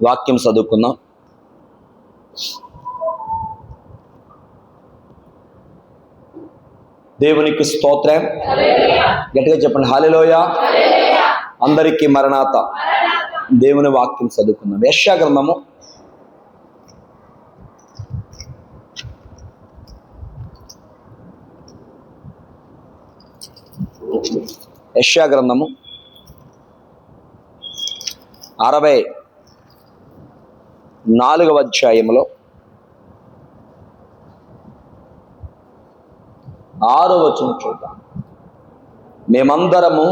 వాక్యం చదువుకుందాం. దేవునికి స్తోత్రం. గట్టిగా చెప్పండి హల్లెలూయా. అందరికీ మరణాత. దేవుని వాక్యం చదువుకుందాం. యెషయా గ్రంథము 64వ అధ్యాయంలో 6వ వచనం చూద్దాం. మేమందరము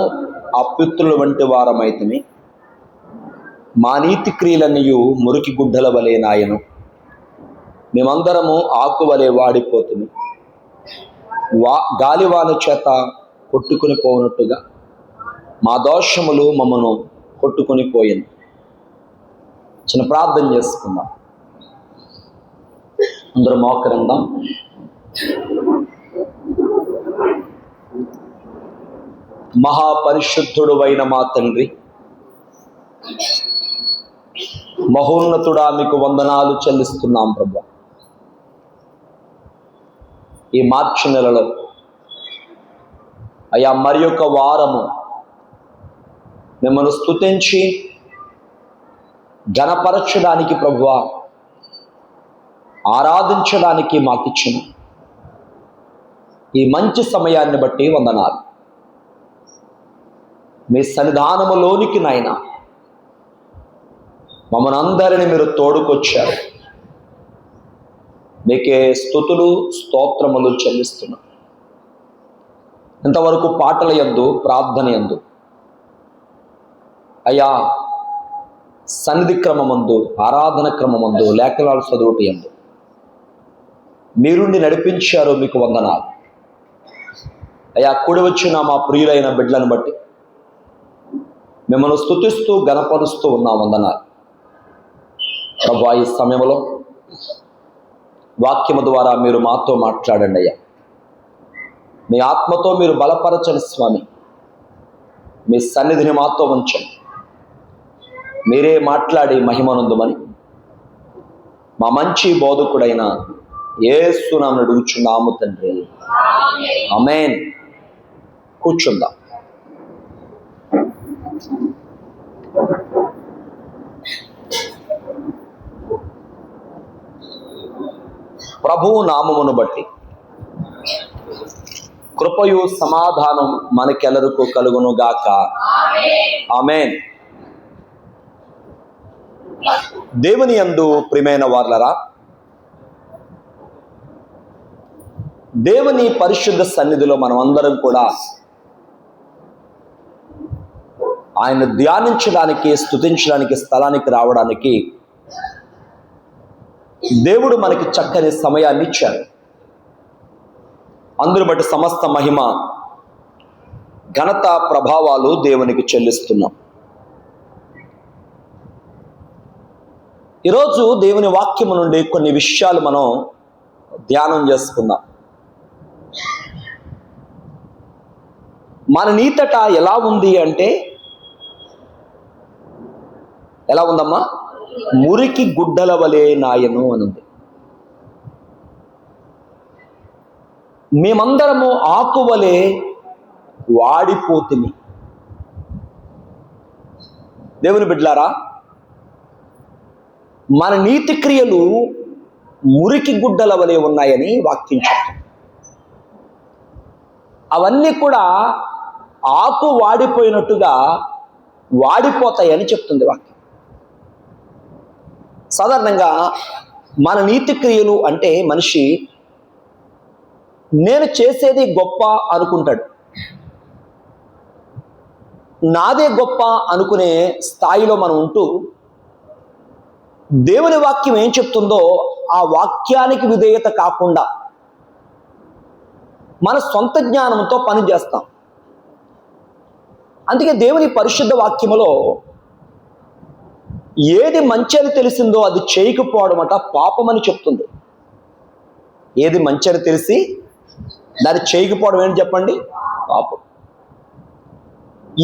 అప్పిత్రుల వంటి వారమైతిమి, మా నీతి క్రియలన్నయు మురికి గుడ్డల వలె నాయను. మేమందరము ఆకువలే వాడిపోతుంది, గాలివాన చేత కొట్టుకుని పోనట్టుగా మా దోషములు మమ్మను కొట్టుకొని పోయింది. చిన్న ప్రార్థన చేసుకుందాం. అందరూ మోకరిందాం. మహాపరిశుద్ధుడు అయిన మా తండ్రి, మహోన్నతుడా, మీకు వందనాలు చెల్లిస్తున్నాం ప్రభువా. ఈ మార్చి నెలలో అయ్యా మరి యొక్క వారము మిమ్మల్ని స్తుతించి ఘనపరచడానికి ప్రభువా, ఆరాధించడానికి మాకిచ్చిన ఈ మంచి సమయాన్ని బట్టి వందనాలు. మీ సన్నిధానములోనికి నాయన మమ్మల్ని అందరినీ మీరు తోడుకొచ్చారు. మీకే స్తుతులు స్తోత్రములు చెల్లిస్తున్నాం. ఇంతవరకు పాటల యందు, ప్రార్థన యందు అయ్యా, సన్నిధి క్రమమందు, ఆరాధన క్రమమందు, లేఖనాలు చదువుటి యందు మీరుండి నడిపించారు. మీకు వందనాలు అయ్యా. కూడి వచ్చిన మా ప్రియులైన బిడ్డలను బట్టి మిమ్మల్ని స్తుతిస్తూ గణపరుస్తూ ఉన్నాం. వందనాలు ప్రభువా. ఈ సమయంలో వాక్యము ద్వారా మీరు మాతో మాట్లాడండి అయ్యా. మీ ఆత్మతో మీరు బలపరచండి స్వామి. మీ సన్నిధిని మాతో ఉంచండి. మీరే మాట్లాడి మహిమనందుమని మా మంచి బోధకుడైన యేసు నామమున అడుగుచున్నాము తండ్రి, ఆమేన్. కూర్చుందాం. ప్రభువు నామమును బట్టి కృపయు సమాధానం మనకెల్లరకు కలుగును గాక, ఆమేన్. దేవుని యందు ప్రియమైన వారలారా, దేవుని పరిశుద్ధ సన్నిధిలో మనం అందరం కూడా ఆయన ధ్యానించడానికి, స్తుతించడానికి స్థలానికి రావడానికి దేవుడు మనకి చక్కని సమయాన్ని ఇచ్చాడు. అందును బట్టి సమస్త మహిమ, ఘనత, ప్రభావాలు దేవునికి చెల్లిస్తున్నాం. ఈరోజు దేవుని వాక్యము నుండి కొన్ని విషయాలు మనం ధ్యానం చేసుకుందాం. మన నీతట ఎలా ఉంది అంటే, ఎలా ఉందమ్మా? మురికి గుడ్డల వలె నాయను అనుంది. మేమందరము ఆకువలే వాడిపోతుంది. దేవుని బిడ్డలారా, మన నీతి క్రియలు మురికి గుడ్డల వలె ఉన్నాయని వాక్యం చెప్తుంది. అవన్నీ కూడా ఆకు వాడిపోయినట్టుగా వాడిపోతాయని చెప్తుంది వాక్యం. సాధారణంగా మన నీతి క్రియలు అంటే మనిషి నేను చేసేది గొప్ప అనుకుంటాడు. నాదే గొప్ప అనుకునే స్థాయిలో మనం ఉంటూ దేవుని వాక్యం ఏం చెప్తుందో ఆ వాక్యానికి విధేయత కాకుండా మన సొంత జ్ఞానంతో పని చేస్తాం. అందుకే దేవుని పరిశుద్ధ వాక్యములో ఏది మంచి అని తెలిసిందో అది చేయకపోవడం అట పాపమని చెప్తుంది. ఏది మంచి అని తెలిసి దాన్ని చేయకపోవడం ఏంటి చెప్పండి? పాపం.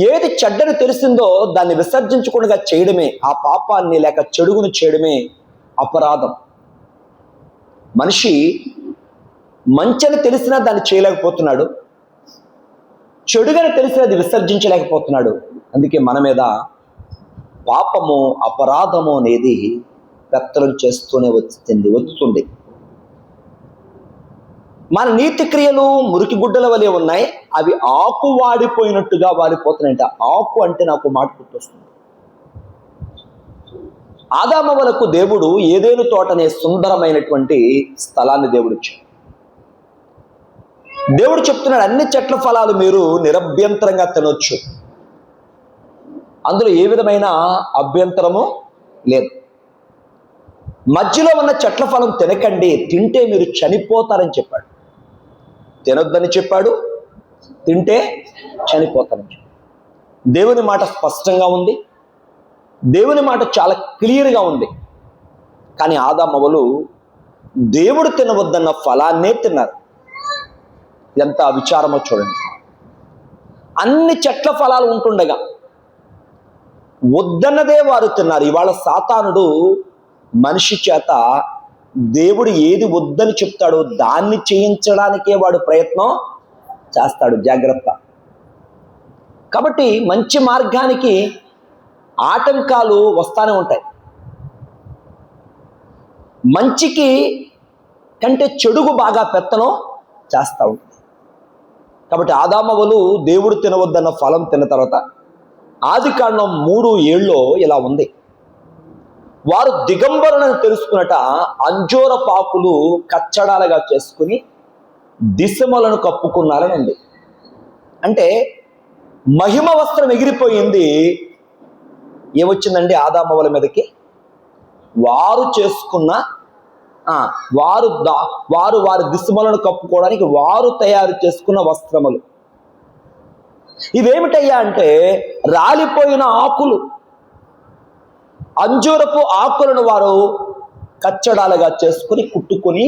ఏది చెడ్డని తెలిసిందో దాన్ని విసర్జించకుండా చేయడమే, ఆ పాపాన్ని లేక చెడుగును చేయడమే అపరాధం. మనిషి మంచని తెలిసినా దాన్ని చేయలేకపోతున్నాడు, చెడుగని తెలిసినా అది విసర్జించలేకపోతున్నాడు. అందుకే మన మీద పాపము, అపరాధము అనేది పెత్తనం చేస్తూనే వచ్చుతుంది. మన నీతి క్రియలు మురికి గుడ్డల వలె ఉన్నాయి, అవి ఆకు వాడిపోయినట్టుగా వాడిపోతున్నాయంట. ఆకు అంటే నాకు మాట గుర్తొస్తుంది. ఆదామవలకు దేవుడు ఏదేను తోట అనే సుందరమైనటువంటి స్థలాన్ని దేవుడు ఇచ్చాడు. దేవుడు చెప్తున్నాడు, అన్ని చెట్ల ఫలాలు మీరు నిరభ్యంతరంగా తినొచ్చు, అందులో ఏ విధమైన అభ్యంతరము లేదు. మధ్యలో ఉన్న చెట్ల ఫలం తినకండి, తింటే మీరు చనిపోతారని చెప్పాడు. తినొద్దని చెప్పాడు, తింటే చనిపోతారని చెప్పాడు. దేవుని మాట స్పష్టంగా ఉంది, దేవుని మాట చాలా క్లియర్గా ఉంది. కానీ ఆదామవ్వలు దేవుడు తినవద్దన్న ఫలాన్నే తిన్నారు. ఎంత విచారమో చూడండి. అన్ని చెట్ల ఫలాలు ఉంటుండగా వద్దన్నదే వారు తిన్నారు. ఇవాళ సాతానుడు మనిషి చేత దేవుడు ఏది వద్దని చెప్తాడో దాన్ని చేయించడానికే వాడు ప్రయత్నం చేస్తాడు. జాగ్రత్త. కాబట్టి మంచి మార్గానికి ఆటంకాలు వస్తానే ఉంటాయి. మంచికి కంటే చెడుగు బాగా పెత్తనం చేస్తూ ఉంటుంది. కాబట్టి ఆదామవ్వలు దేవుడు తినవద్దన్న ఫలం తిన్న తర్వాత ఆదికాండం 3:7 ఇలా ఉంది, వారు దిగంబరులను తెలుసుకున్నట అంజూర పాకులు కచ్చడాలుగా చేసుకుని దిశమలను కప్పుకున్నారని ఉంది. అంటే మహిమ వస్త్రం ఎగిరిపోయింది. ఏమొచ్చిందండి ఆదామవ్వల మీదకి? వారు చేసుకున్న వారి దిశమలను కప్పుకోవడానికి వారు తయారు చేసుకున్న వస్త్రములు. ఇవేమిటయ్యా అంటే రాలిపోయిన ఆకులు, అంజూరపు ఆకులను వారు కచ్చడాలుగా చేసుకుని కుట్టుకొని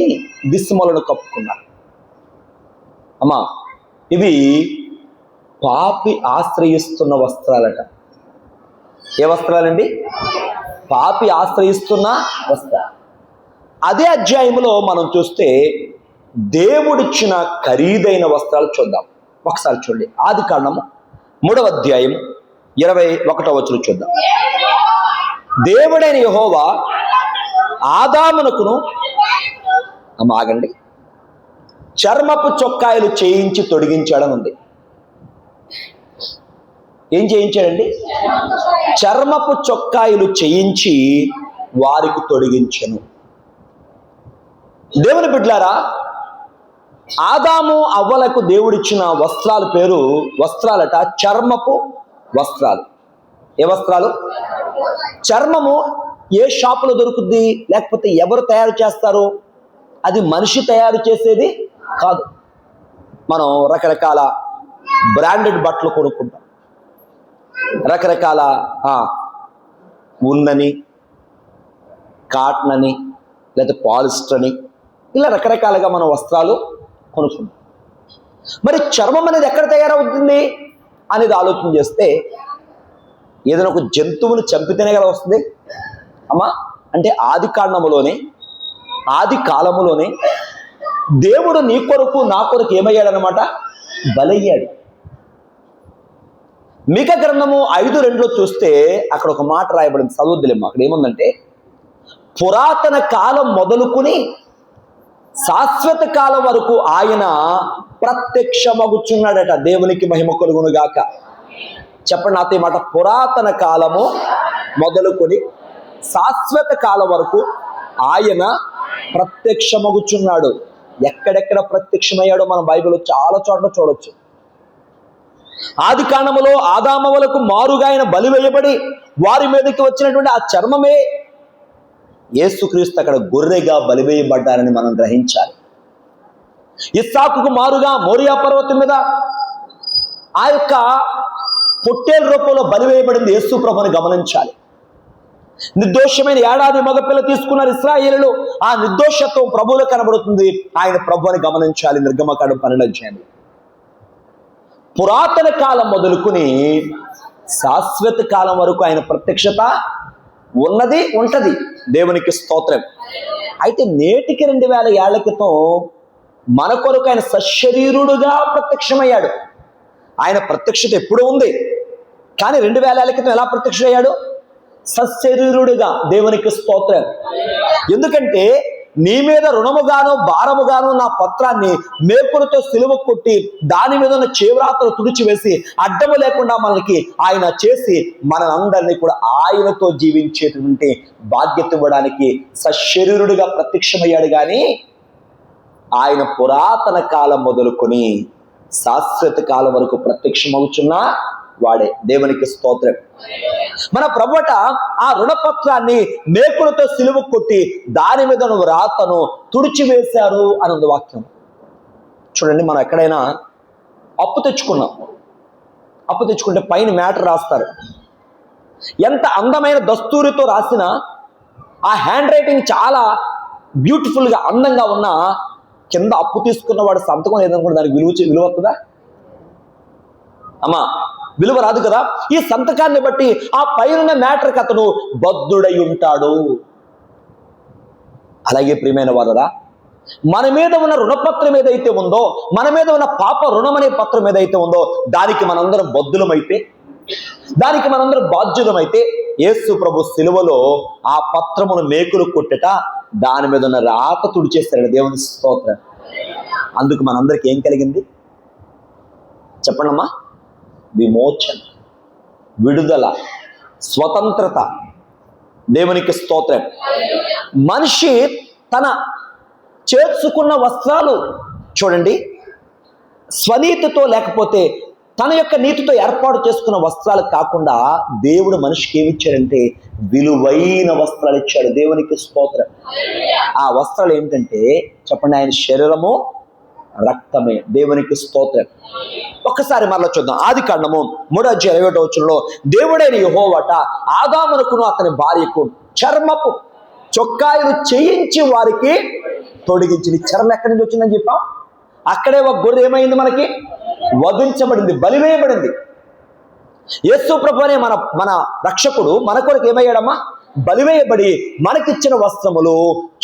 దిశమలను కప్పుకున్నారు. అమ్మా, ఇవి పాపి ఆశ్రయిస్తున్న వస్త్రాలట. ఏ వస్త్రాలండి? పాపి ఆశ్రయిస్తున్న వస్త్రాలు. అదే అధ్యాయంలో మనం చూస్తే దేవుడిచ్చిన ఖరీదైన వస్త్రాలు చూద్దాం. ఒకసారి చూడండి, ఆదికాండము 3వ అధ్యాయం 21వ వచనం చూద్దాం. దేవుడైన యెహోవా ఆదామునకును, ఆగండి, చర్మపు చొక్కాయలు చేయించి తొడిగించాడని ఉంది. ఏం చేయించాడండి? చర్మపు చొక్కాయలు చేయించి వారికి తొడిగించెను. దేవుని బిడ్డలారా, ఆదాము అవ్వలకు దేవుడిచ్చిన వస్త్రాల పేరు వస్త్రాలట చర్మపు వస్త్రాలు. ఏ వస్త్రాలు? చర్మము ఏ షాపులో దొరుకుద్ది, లేకపోతే ఎవరు తయారు చేస్తారు? అది మనిషి తయారు చేసేది కాదు. మనం రకరకాల బ్రాండెడ్ బట్టలు కొనుక్కుంటాం, రకరకాల ఉన్నని, కాటన్ అని, లేదా పాలిస్టర్ అని, ఇలా రకరకాలుగా మనం వస్త్రాలు కొనుక్కుంటాం. మరి చర్మం అనేది ఎక్కడ తయారవుతుంది అనేది ఆలోచన చేస్తే ఏదైనా ఒక జంతువును చంపితేనే కదా వస్తుంది అమ్మా. అంటే ఆది కాలములోనే దేవుడు నీ కొరకు నా కొరకు ఏమయ్యాడనమాట? బలయ్యాడు. మీకా గ్రంథము 5:2 చూస్తే అక్కడ ఒక మాట రాయబడింది, చదువుద్దులేమో. అక్కడ ఏముందంటే, పురాతన కాలం మొదలుకుని శాశ్వత కాలం వరకు ఆయన ప్రత్యక్షమగుచున్నాడట. దేవునికి మహిమ కలుగును గాక. చెప్పండి నాతో ఈ మాట. పురాతన కాలము మొదలుకొని శాశ్వత కాలం వరకు ఆయన ప్రత్యక్షమగుచున్నాడు. ఎక్కడెక్కడ ప్రత్యక్షమయ్యాడో మనం బైబిల్లో చాలా చోట్ల చూడొచ్చు. ఆది కాండములో ఆదామవ్వలకు మారుగా ఆయన బలి వేయబడి వారి మీదకి వచ్చినటువంటి ఆ చర్మమే యేసుక్రీస్తు అక్కడ గొర్రెగా బలివేయబడ్డారని మనం గ్రహించాలి. ఇస్సాకుకు మారుగా మోరియా పర్వతం మీద ఆ యొక్క పొట్టేలు రూపంలో బలివేయబడింది యేసు ప్రభుని గమనించాలి. నిర్దోషమైన ఏడాది మగపిల్ల తీసుకున్నారు ఇశ్రాయేలులు. ఆ నిర్దోషత్వం ప్రభువులో కనబడుతుంది. ఆయన ప్రభువుని గమనించాలి. నిర్గమకాండం 12 అధ్యాయంలో పురాతన కాలం మొదలుకుని శాశ్వత కాలం వరకు ఆయన ప్రత్యక్షత ఉన్నది, ఉంటది. దేవునికి స్తోత్రం. అయితే నేటికి 2000 ఏళ్ల క్రితం మన కొరకు ఆయన సశరీరుడుగా ప్రత్యక్షమయ్యాడు. ఆయన ప్రత్యక్షత ఎప్పుడు ఉంది, కానీ 2000 ఏళ్ల క్రితం ఎలా ప్రత్యక్షమయ్యాడు? సశరీరుడుగా. దేవునికి స్తోత్రం. ఎందుకంటే నీ మీద రుణముగాను భారముగాను నా పత్రాన్ని మేకులతో సిలువ కొట్టి దాని మీద ఉన్న చేవ్రాతలు తుడిచివేసి అడ్డము లేకుండా మనకి ఆయన చేసి మనందరినీ కూడా ఆయనతో జీవించేటువంటి బాధ్యత ఇవ్వడానికి సశరీరుడిగా ప్రత్యక్షమయ్యాడు. కానీ ఆయన పురాతన కాలం మొదలుకొని శాశ్వత కాలం వరకు ప్రత్యక్షమవుతున్న వాడే. దేవునికి స్తోత్రం. మన ప్రభువట ఆ రుణపత్రాన్ని మేకులతో సిలువ కొట్టి దాని మీద రాతను తుడిచివేశారు అన్నది వాక్యం. చూడండి, మనం ఎక్కడైనా అప్పు తెచ్చుకున్నాం, అప్పు తెచ్చుకుంటే పైన మ్యాటర్ రాస్తారు. ఎంత అందమైన దస్తూరితో రాసినా ఆ హ్యాండ్ రైటింగ్ చాలా బ్యూటిఫుల్గా అందంగా ఉన్నా కింద అప్పు తీసుకున్న వాడు సంతకం లేదనుకుంటే దానికి విలువ వస్తుందా అమ్మా? విలువ రాదు కదా. ఈ సంతకాన్ని బట్టి ఆ పైన మ్యాటర్కి అతను బద్ధుడై ఉంటాడు. అలాగే ప్రియమైన వారరా, మన మీద ఉన్న రుణపత్రం ఏదైతే ఉందో, మన మీద ఉన్న పాప రుణం అనే పత్రం ఏదైతే ఉందో దానికి మనందరం బద్ధులమైతే, దానికి మనందరం బాధ్యులమైతే యేసు ప్రభు సిలువలో ఆ పత్రమును మేకులు కొట్టట దాని మీద ఉన్న రాత తుడిచేస్తాడు. దేవుని స్తోత్రం. అందుకు మనందరికి ఏం కలిగింది చెప్పండమ్మా? విమోచన, విడుదల, స్వతంత్రత. దేవునికి స్తోత్రం. మనిషి తన చేర్చుకున్న వస్త్రాలు చూడండి, స్వనీతితో లేకపోతే తన యొక్క నీతితో ఏర్పాటు చేసుకున్న వస్త్రాలు కాకుండా దేవుడు మనిషికి ఏమిచ్చాడంటే విలువైన వస్త్రాలు ఇచ్చాడు. దేవునికి స్తోత్రం. ఆ వస్త్రాలు ఏంటంటే చెప్పండి, ఆయన శరీరము రక్తమే. దేవునికి స్తోత్రం. ఒక్కసారి మరలా చూద్దాం. ఆదికాండము 3:21 దేవుడైన యెహోవాట ఆదామునకును అతని భార్యకు చర్మపు చొక్కాయలు చేయించి వారికి తొడిగించింది. చర్మం ఎక్కడి నుంచి వచ్చిందని చెప్పాం? అక్కడే ఒక గొర్రె ఏమైంది? మనకి వధించబడింది, బలివేయబడింది. యేసు ప్రభు అనే మన రక్షకుడు మన కొరకు ఏమయ్యాడమ్మా? బలివేయబడి మనకిచ్చిన వస్త్రములు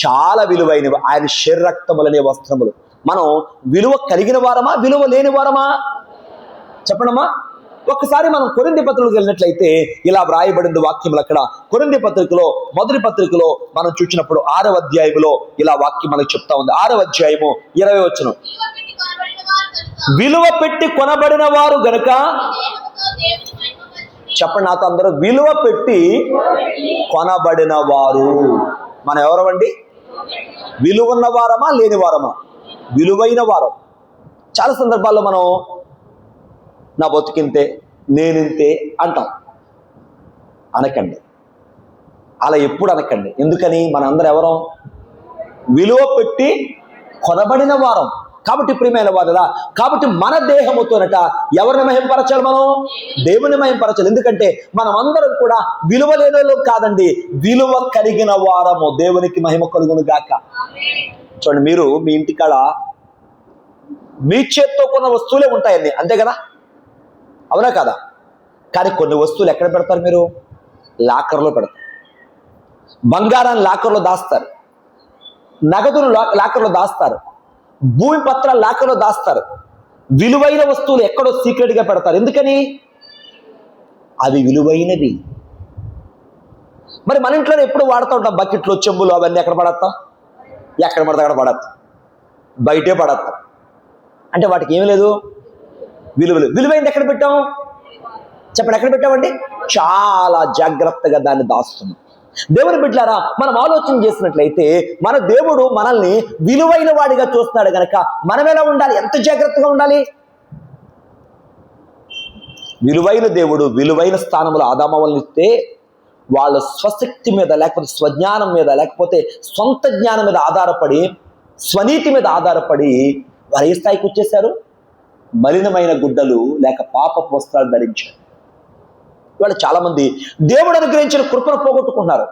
చాలా విలువైనవి. ఆయన శరీరక్తములనే వస్త్రములు. మనం విలువ కలిగిన వారమా, విలువ లేని వారమా చెప్పండమ్మా? ఒక్కసారి మనం కొరింథీ పత్రికలోకి వెళ్ళినట్లయితే ఇలా వ్రాయబడింది వాక్యములు. అక్కడ కొరింథీ పత్రికలో మొదటి పత్రికలో మనం చూసినప్పుడు 6వ అధ్యాయములో ఇలా వాక్యం మనకు చెప్తా ఉంది. 6వ అధ్యాయము 20వ వచనం, విలువ పెట్టి కొనబడిన వారు గనుక చెప్పండి నాతో అందరూ, విలువ పెట్టి కొనబడిన వారు. మనం ఎవరమండి? విలువన్న వారమా, లేని వారమా? విలువైన వారం. చాలా సందర్భాల్లో మనం నా బతుకింతే, నేనింతే అంటాం. అనకండి, అలా ఎప్పుడు అనకండి. ఎందుకని? మనందరం ఎవరం? విలువ పెట్టి కొనబడిన వారం. కాబట్టి ప్రియమైన వారరా, కాబట్టి మన దేహముతోనట ఎవరిని మహింపరచాలి? మనం దేవుని మహింపరచాలి. ఎందుకంటే మనం అందరం కూడా విలువ లేని కాదండి, విలువ కలిగిన వారము. దేవునికి మహిమ కలుగును గాక. చూడండి, మీరు మీ ఇంటికాడ మీ చేత్తో కొన్న వస్తువులే ఉంటాయండి, అంతే కదా? అవునా కదా? కానీ కొన్ని వస్తువులు ఎక్కడ పెడతారు? మీరు లాకర్లో పెడతారు. బంగారాన్ని లాకర్లో దాస్తారు, నగదును లాకర్లో దాస్తారు, భూమి పత్రాలు లాకర్లో దాస్తారు. విలువైన వస్తువులు ఎక్కడో సీక్రెట్గా పెడతారు. ఎందుకని? అవి విలువైనవి. మరి మన ఇంట్లో ఎప్పుడు వాడుతూ ఉంటాం బకెట్లు, చెంబులు, అవన్నీ ఎక్కడ పడతాం? ఎక్కడ పడితే అక్కడ పడతాం, బయటే పడతాం. అంటే వాటికి ఏమీ లేదు, విలువలు. విలువైంది ఎక్కడ పెట్టాం చెప్పండి? ఎక్కడ పెట్టామండి? చాలా జాగ్రత్తగా దాన్ని దాస్తున్నాం. దేవుని బిడ్డలారా, మనం ఆలోచన చేసినట్లయితే మన దేవుడు మనల్ని విలువైన వాడిగా చూస్తున్నాడు కనుక మనం ఎలా ఉండాలి? ఎంత జాగ్రత్తగా ఉండాలి? విలువైన దేవుడు విలువైన స్థానంలో ఆదామవల్ని ఇస్తే వాళ్ళ స్వశక్తి మీద, లేకపోతే స్వజ్ఞానం మీద, లేకపోతే సొంత జ్ఞానం మీద ఆధారపడి, స్వనీతి మీద ఆధారపడి వారు ఏ స్థాయికి వచ్చేశారు? మలినమైన గుడ్డలు లేక పాపపు వస్త్రాలు ధరించారు. ఇవాళ చాలా మంది దేవుడు అనుగ్రహించిన కృపను పోగొట్టుకున్నారు.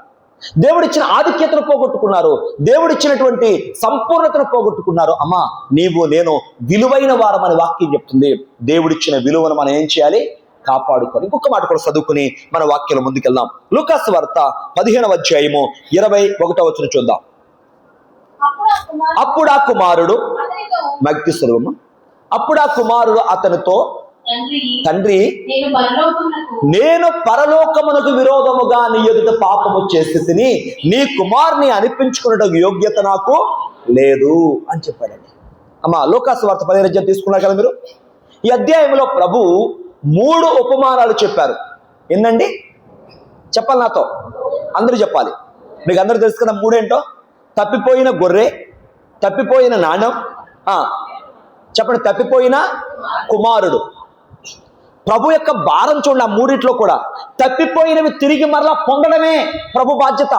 దేవుడిచ్చిన ఆధిక్యతను పోగొట్టుకున్నారు, దేవుడిచ్చినటువంటి సంపూర్ణతను పోగొట్టుకున్నారు. అమ్మా, నీవు నేను విలువైన వారమని వాక్యం చెప్తుంది. దేవుడిచ్చిన విలువను మనం ఏం చేయాలి? కాపాడుకోవాలి. ఇంకొక మాట కూడా చదువుకుని మన వాక్యంలో ముందుకెళ్దాం. లూకాసు వార్త 15వ అధ్యాయము 21వ వచనం చూద్దాం. అప్పుడు ఆ కుమారుడు మగ్గి సులభము అప్పుడు ఆ కుమారుడు అతనితో, తండ్రి, నేను పరలోకమునకు విరోధముగా నీ ఎదుట పాపము చేసి తిని నీ కుమారుని అనిపించుకునే యోగ్యత నాకు లేదు అని చెప్పాడండి. అమ్మా, లూకాసు వార్త 15వ అధ్యాయం తీసుకున్నారు కదా మీరు. ఈ అధ్యాయంలో ప్రభు 3 ఉపమానాలు చెప్పారు. ఏంటండి? చెప్పాలి, నాతో అందరూ చెప్పాలి. మీకు అందరూ తెలుసు కదా 3 ఏంటో. తప్పిపోయిన గొర్రె, తప్పిపోయిన నాణం, చెప్పండి, తప్పిపోయిన కుమారుడు. ప్రభు యొక్క భారం చూడండి. ఆ 3 కూడా తప్పిపోయినవి తిరిగి మరలా పొందడమే ప్రభు బాధ్యత.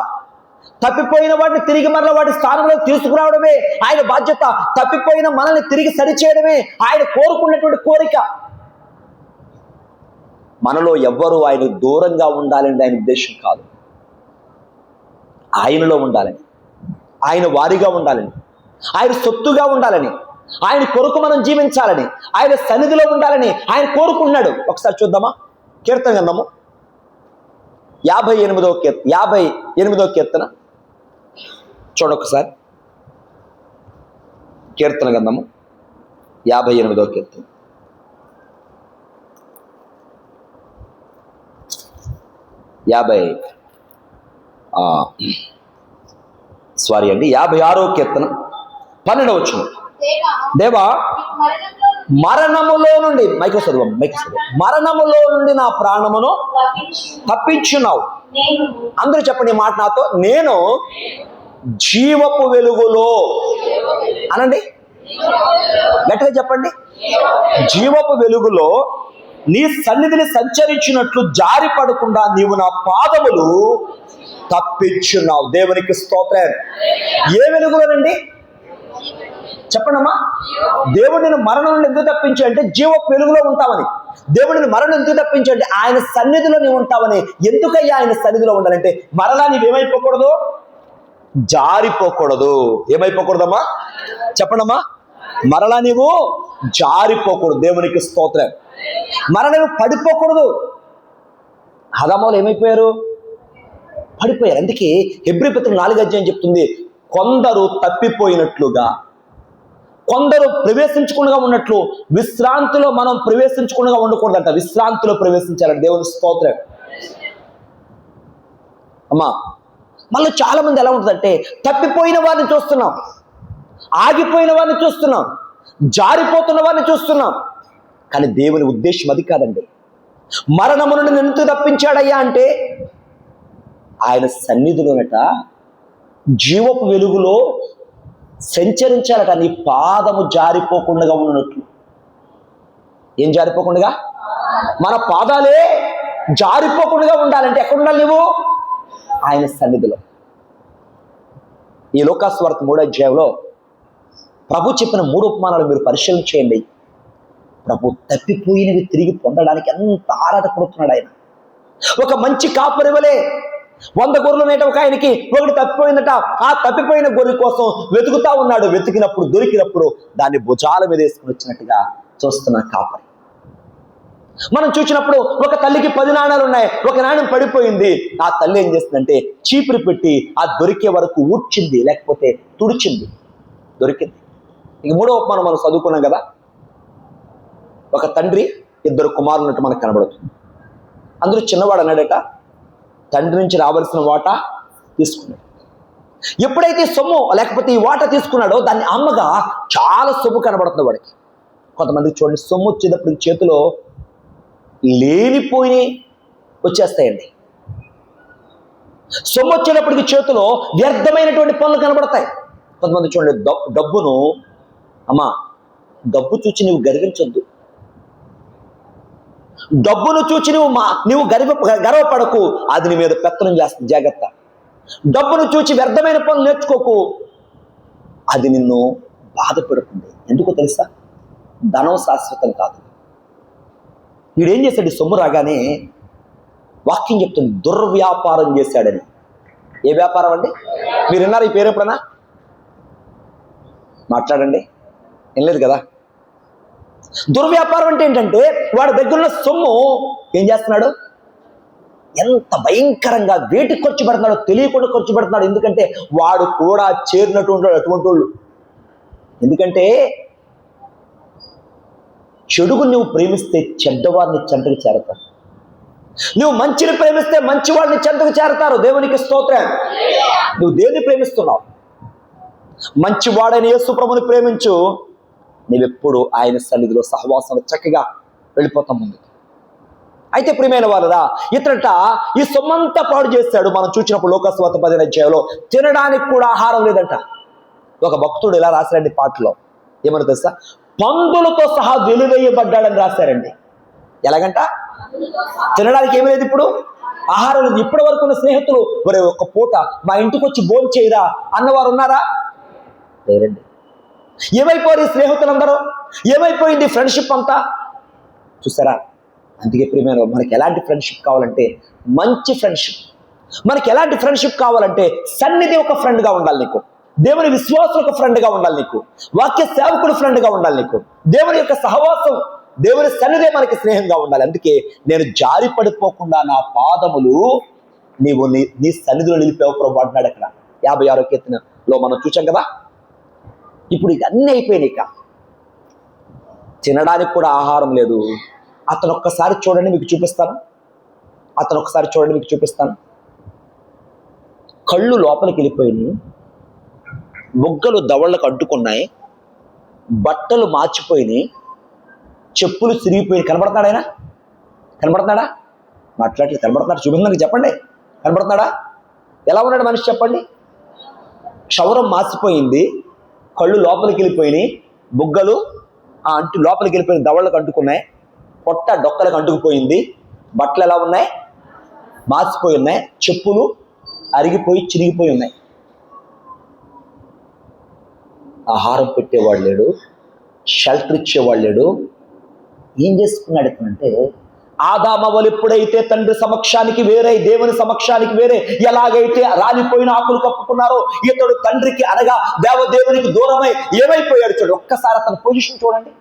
తప్పిపోయిన వాటిని తిరిగి మరలా వాటి స్థానంలో తీసుకురావడమే ఆయన బాధ్యత. తప్పిపోయిన మనల్ని తిరిగి సరిచేయడమే ఆయన కోరుకున్నటువంటి కోరిక. మనలో ఎవ్వరూ ఆయన దూరంగా ఉండాలని ఆయన ఉద్దేశం కాదు. ఆయనలో ఉండాలని, ఆయన వారిగా ఉండాలని, ఆయన సొత్తుగా ఉండాలని, ఆయన కొరకు మనం జీవించాలని, ఆయన సన్నిధిలో ఉండాలని ఆయన కోరుకున్నాడు. ఒకసారి చూద్దామా? కీర్తన గ్రంథము 58వ కీర్తన చూడొకసారి. కీర్తన గ్రంథము 58వ కీర్తన. సారీ అండి, 56వ కీర్తన 12వ వచనం. దేవా, మరణములో నుండి మరణములో నుండి నా ప్రాణమును తప్పించున్నావు. అందరూ చెప్పండి మాట నాతో. నేను జీవపు వెలుగులో, అనండి, గట్టిగా చెప్పండి. జీవపు వెలుగులో నీ సన్నిధిని సంచరించినట్లు జారి పడకుండా నీవు నా పాదములు తప్పించున్నావు. దేవునికి స్తోత్రం. ఏ వెలుగులోనండి? చెప్పండమ్మా. దేవుడిని మరణం నుండి ఎందుకు తప్పించు అంటే జీవపు వెలుగులో ఉంటావని. దేవుడిని మరణం ఎందుకు తప్పించు అంటే ఆయన సన్నిధిలో నీవు ఉంటావని. ఎందుకయ్యా ఆయన సన్నిధిలో ఉండాలంటే మరలా నీవేమైపోకూడదు? జారిపోకూడదు. ఏమైపోకూడదమ్మా? చెప్పండమ్మా. మరలా నీవు జారిపోకూడదు. దేవునికి స్తోత్రం. మరలా నువ్వు పడిపోకూడదు. ఆదాములు ఏమైపోయారు? పడిపోయారు. అందుకే హెబ్రీ పత్రిక 4వ అధ్యాయం చెప్తుంది, కొందరు తప్పిపోయినట్లుగా, కొందరు ప్రవేశించకుండా ఉన్నట్లు విశ్రాంతిలో మనం ప్రవేశించకుండా ఉండకూడదంట. విశ్రాంతిలో ప్రవేశించాలంట. దేవుని స్తోత్రం. అమ్మా, మళ్ళీ చాలా మంది ఎలా ఉంటుందంటే తప్పిపోయిన వారిని చూస్తున్నాం, ఆగిపోయిన వారిని చూస్తున్నాం, జారిపోతున్న వారిని చూస్తున్నాం. కానీ దేవుని ఉద్దేశం అది కాదండి. మరణము నుండి ఎందుకు తప్పించాడయ్యా అంటే ఆయన సన్నిధిలోనట జీవపు వెలుగులో సంచరించాలట. నీ పాదము జారిపోకుండా ఉన్నట్లు. ఏం జారిపోకుండా? మన పాదాలే జారిపోకుండా ఉండాలంటే ఎక్కడ ఉండాలి నువ్వు? ఆయన సన్నిధిలో. ఈ లూకాసు వార్త 3వ అధ్యాయంలో ప్రభు చెప్పిన 3 ఉపమానాలు మీరు పరిశీలన చేయండి. ప్రభు తప్పిపోయినవి తిరిగి పొందడానికి ఎంత ఆరాటపడుతున్నాడు ఆయన. ఒక మంచి కాపరివలే 100 గొర్రెలు మేట ఒక ఆయనకి ఒకటి తప్పిపోయిందట. ఆ తప్పిపోయిన గొర్రె కోసం వెతుకుతా ఉన్నాడు. వెతికినప్పుడు, దొరికినప్పుడు దాన్ని భుజాల మీద వేసుకుని వచ్చినట్టుగా చూస్తున్న కాపరి. మనం చూసినప్పుడు ఒక తల్లికి 10 నాణాలు ఉన్నాయి, ఒక నాణ్యం పడిపోయింది. ఆ తల్లి ఏం చేస్తుందంటే చీపురు పెట్టి ఆ దొరికే వరకు ఊడ్చింది, లేకపోతే తుడిచింది, దొరికింది. ఇక 3వ ఉపమానం మనం చదువుకున్నాం కదా. ఒక తండ్రి 2 కుమారులు ఉన్నట్టు మనకు కనబడుతుంది. అందరూ చిన్నవాడు అన్నాడట, తండ్రి నుంచి రావాల్సిన వాటా తీసుకున్నాడు. ఎప్పుడైతే సొమ్ము లేకపోతే ఈ వాటా తీసుకున్నాడో దాన్ని అమ్మగా చాలా సొమ్ము కనబడుతుంది వాడికి. కొంతమందికి చూడండి, సొమ్ము వచ్చేటప్పుడు చేతిలో లేనిపోయి వచ్చేస్తాయండి. సొమ్ము వచ్చేటప్పటికి చేతిలో వ్యర్థమైనటువంటి పనులు కనబడతాయి. కొంతమంది చూడండి, డబ్బును, అమ్మా, డబ్బు చూసి నువ్వు గర్వించొద్దు. డబ్బును చూచి నువ్వు గర్వపడకు. అది నీ మీద పెత్తనం చేస్తుంది. జాగ్రత్త. డబ్బును చూచి వ్యర్థమైన పనులు నేర్చుకోకు. అది నిన్ను బాధపెడుతుంది. ఎందుకో తెలుసా? ధనం శాశ్వతం కాదు. వీడేం చేశాడు? సొమ్ము రాగానే వాక్యం చెప్తుంది దుర్వ్యాపారం చేశాడని. ఏ వ్యాపారం అండి? మీరు విన్నారు ఈ పేరు ఎప్పుడన్నా? మాట్లాడండి. ఏం లేదు కదా. దుర్వ్యాపారం అంటే ఏంటంటే వాడి దగ్గరున్న సొమ్ము ఏం చేస్తున్నాడు, ఎంత భయంకరంగా వేటికి ఖర్చు పెడుతున్నాడో తెలియకుండా ఖర్చు పెడుతున్నాడు. ఎందుకంటే వాడు కూడా చేరినటువంటి అటువంటి వాళ్ళు. ఎందుకంటే చెడుగు నువ్వు ప్రేమిస్తే చెడ్డవారిని చెంతకు చేరతారు, నువ్వు మంచిని ప్రేమిస్తే మంచి వాడిని చెంతకు చేరతారు. దేవునికి స్తోత్రం. నువ్వు దేన్ని ప్రేమిస్తున్నావు? మంచివాడైన యేసు ప్రభుని ప్రేమించు, నీవెప్పుడు ఆయన సన్నిధిలో సహవాసం చక్కగా వెళ్ళిపోతాం ముందుకు. అయితే ప్రియమైన వారురా, ఇతరట ఈ సొమ్మంతా పాడు చేశాడు. మనం చూసినప్పుడు లోకస్వార్త 10వ అధ్యాయంలో తినడానికి కూడా ఆహారం లేదంట. ఒక భక్తుడు ఇలా రాశారండి పాటలో, ఏమని తెలుసా? పందులతో సహా వెలివేయబడ్డాడని రాశారండి. ఎలాగంట? తినడానికి ఏమి లేదు, ఇప్పుడు ఆహారం లేదు. ఇప్పటి వరకు ఉన్న స్నేహితులు మరి ఒక పూట మా ఇంటికి వచ్చి భోజనం చేయరా అన్నవారు ఉన్నారా? లేరండి. ఏమైపోయారు ఈ స్నేహితులందరూ? ఏమైపోయింది ఫ్రెండ్షిప్ అంతా? చూసారా? అందుకే ప్రియమైన మనకి ఎలాంటి ఫ్రెండ్షిప్ కావాలంటే మంచి ఫ్రెండ్షిప్. మనకి ఎలాంటి ఫ్రెండ్షిప్ కావాలంటే సన్నిధి ఒక ఫ్రెండ్గా ఉండాలి నీకు, దేవుని విశ్వాసం ఒక ఫ్రెండ్గా ఉండాలి నీకు, వాక్య సేవకుడు ఫ్రెండ్గా ఉండాలి నీకు, దేవుని యొక్క సహవాసం, దేవుని సన్నిధే మనకి స్నేహంగా ఉండాలి. అందుకే నేను జారి పడిపోకుండా నా పాదములు నీవు నీ సన్నిధిలో నిలిపావు ప్రభు అంటున్నాడు. అక్కడ 56వ కీర్తనలో మనం చూసాం కదా. ఇప్పుడు ఇవన్నీ అయిపోయినాయి. ఇక తినడానికి కూడా ఆహారం లేదు. అతను ఒక్కసారి చూడండి, మీకు చూపిస్తాను. కళ్ళు లోపలికి వెళ్ళిపోయినాయి, బొగ్గలు దవళ్ళకు అడ్డుకున్నాయి, బట్టలు మార్చిపోయినాయి, చెప్పులు చిరిగిపోయి. కనబడుతున్నాడు ఆయన? కనబడుతున్నాడా? మాట్లాడలేదు. కనబడుతున్నాడు? చూపించడానికి చెప్పండి. కనబడుతున్నాడా? ఎలా ఉన్నాడు మనిషి చెప్పండి? క్షౌరం మాసిపోయింది, కళ్ళు లోపలికి వెళ్ళిపోయినాయి, బుగ్గలు అంటు లోపలికి వెళ్ళిపోయిన దవళ్ళకు అంటుకున్నాయి, పొట్ట డొక్కలకు అంటుకుపోయింది, బట్టలు ఎలా ఉన్నాయి? మాసిపోయి ఉన్నాయి, చెప్పులు అరిగిపోయి చిరిగిపోయి ఉన్నాయి. ఆహారం పెట్టేవాడు లేడు, షెల్టర్ ఇచ్చేవాడు లేడు. ఏం చేసుకున్నాడు అంటే ఆదామవలు ఎప్పుడైతే తండ్రి సమక్షానికి వేరే, దేవుని సమక్షానికి వేరే ఎలాగైతే రాలిపోయిన ఆకులు కప్పుకున్నారో, ఇతడు తండ్రికి అనగా దేవదేవునికి దూరమై ఏమైపోయాడు చూడు. ఒక్కసారి అతని పొజిషన్ చూడండి.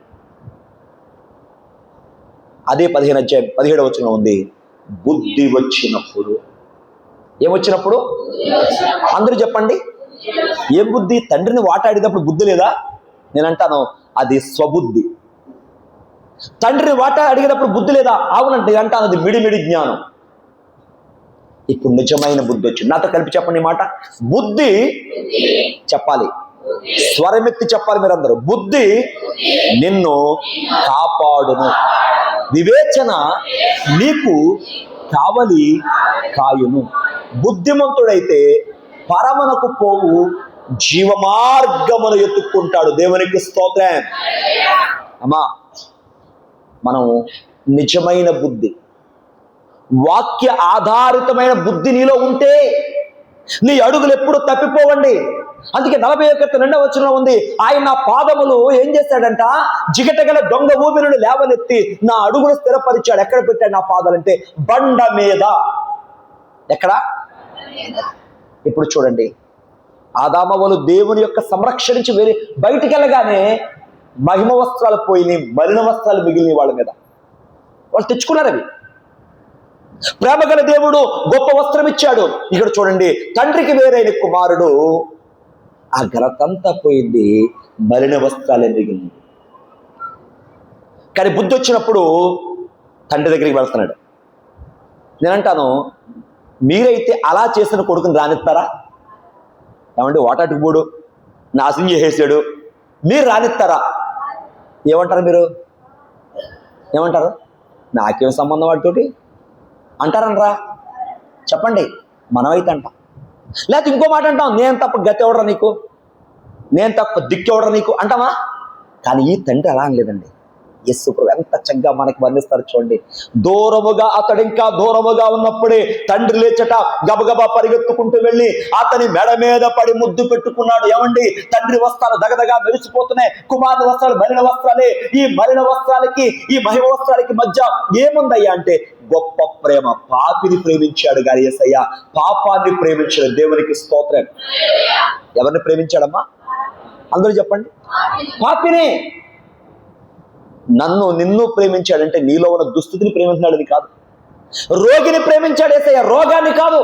అదే 15వ అధ్యాయం 17వ వచనం ఉంది. బుద్ధి వచ్చినప్పుడు. ఏమొచ్చినప్పుడు? అందరూ చెప్పండి. ఏం బుద్ధి? తండ్రిని వాటాడేటప్పుడు బుద్ధి లేదా? నేనంటాను అది స్వబుద్ధి. తండ్రిని వాటా అడిగినప్పుడు బుద్ధి లేదా? అవునంటే నేను అంటాను అది మిడిమిడి జ్ఞానం. ఇప్పుడు నిజమైన బుద్ధి వచ్చింది. నాతో కలిపి చెప్పండి మాట. బుద్ధి చెప్పాలి, స్వరమెత్తి చెప్పాలి మీరందరూ. బుద్ధి నిన్ను కాపాడును, వివేచన నీకు కావలి కాయును. బుద్ధిమంతుడైతే పరమనకు పోవు జీవమార్గమును ఎత్తుక్కుంటాడు. దేవునికి స్తోత్రం. అమ్మా, మనం నిజమైన బుద్ధి, వాక్య ఆధారితమైన బుద్ధి నీలో ఉంటే నీ అడుగులు ఎప్పుడు తప్పిపోవండి. అందుకే 41 వచనంలో ఉంది, ఆయన నా పాదములు ఏం చేశాడంట? జిగటగల దొంగ ఊపిరిని లేవనెత్తి నా అడుగులు స్థిరపరిచాడు. ఎక్కడ పెట్టాడు నా పాదాలంటే? బండ మీద. ఎక్కడ? ఇప్పుడు చూడండి, ఆదామవలు దేవుని యొక్క సంరక్షణ నుంచి వేరే బయటికి వెళ్ళగానే మహిమ వస్త్రాలు పోయినాయి, మలిన వస్త్రాలు మిగిలిన వాళ్ళ మీద. వాళ్ళు తెచ్చుకున్నారు అవి. ప్రేమగల దేవుడు గొప్ప వస్త్రం ఇచ్చాడు. ఇక్కడ చూడండి, తండ్రికి వేరైన కుమారుడు, ఆ ఘనతంతా పోయింది, మలిన వస్త్రాలే మిగిలింది. కానీ బుద్ధి వచ్చినప్పుడు తండ్రి దగ్గరికి వెళ్తున్నాడు. నేనంటాను, మీరైతే అలా చేసిన కొడుకుని రానిస్తారా? ఏమంటే వాటాటికి పోడు, నాశనం చేసేసాడు, మీరు రానిస్తారా? ఏమంటారు మీరు? ఏమంటారు? నాకేం సంబంధం వాటితోటి అంటారనరా? చెప్పండి. మనమైతే అంటాం. లేకపోతే ఇంకో మాట అంటాం, నేను తప్ప గతి ఎవడరా నీకు, నేను తప్ప దిక్కెవడరా నీకు అంటామా? కానీ ఈ తండ్రి అలా అనలేదండి. యేసు ప్రభు ఎంత చక్కగా మనకి వర్ణిస్తారు చూడండి. దూరముగా, అతడు ఇంకా దూరముగా ఉన్నప్పుడే తండ్రి లేచట గబగబా పరిగెత్తుకుంటూ వెళ్ళి అతని మెడ మీద పడి ముద్దు పెట్టుకున్నాడు. ఏమండి, తండ్రి వస్త్రాలు దగదగా మెరిసిపోతున్నాయి, కుమారుని వస్త్రాలు మలిన వస్త్రాలే. ఈ మలిన వస్త్రాలకి, ఈ మహిమ వస్త్రాలకి మధ్య ఏముందయ్యా అంటే గొప్ప ప్రేమ. పాపిని ప్రేమించాడు గాని యేసయ్య పాపాన్ని ప్రేమించాడు. దేవునికి స్తోత్రం. ఎవరిని ప్రేమించాడమ్మా? అందరూ చెప్పండి. పాపినే. నిన్ను ప్రేమించాడంటే నీలో ఉన్న దుస్థితిని ప్రేమించాడని కాదు. రోగిని ప్రేమించాడు యేసయ్య, రోగాన్ని కాదు.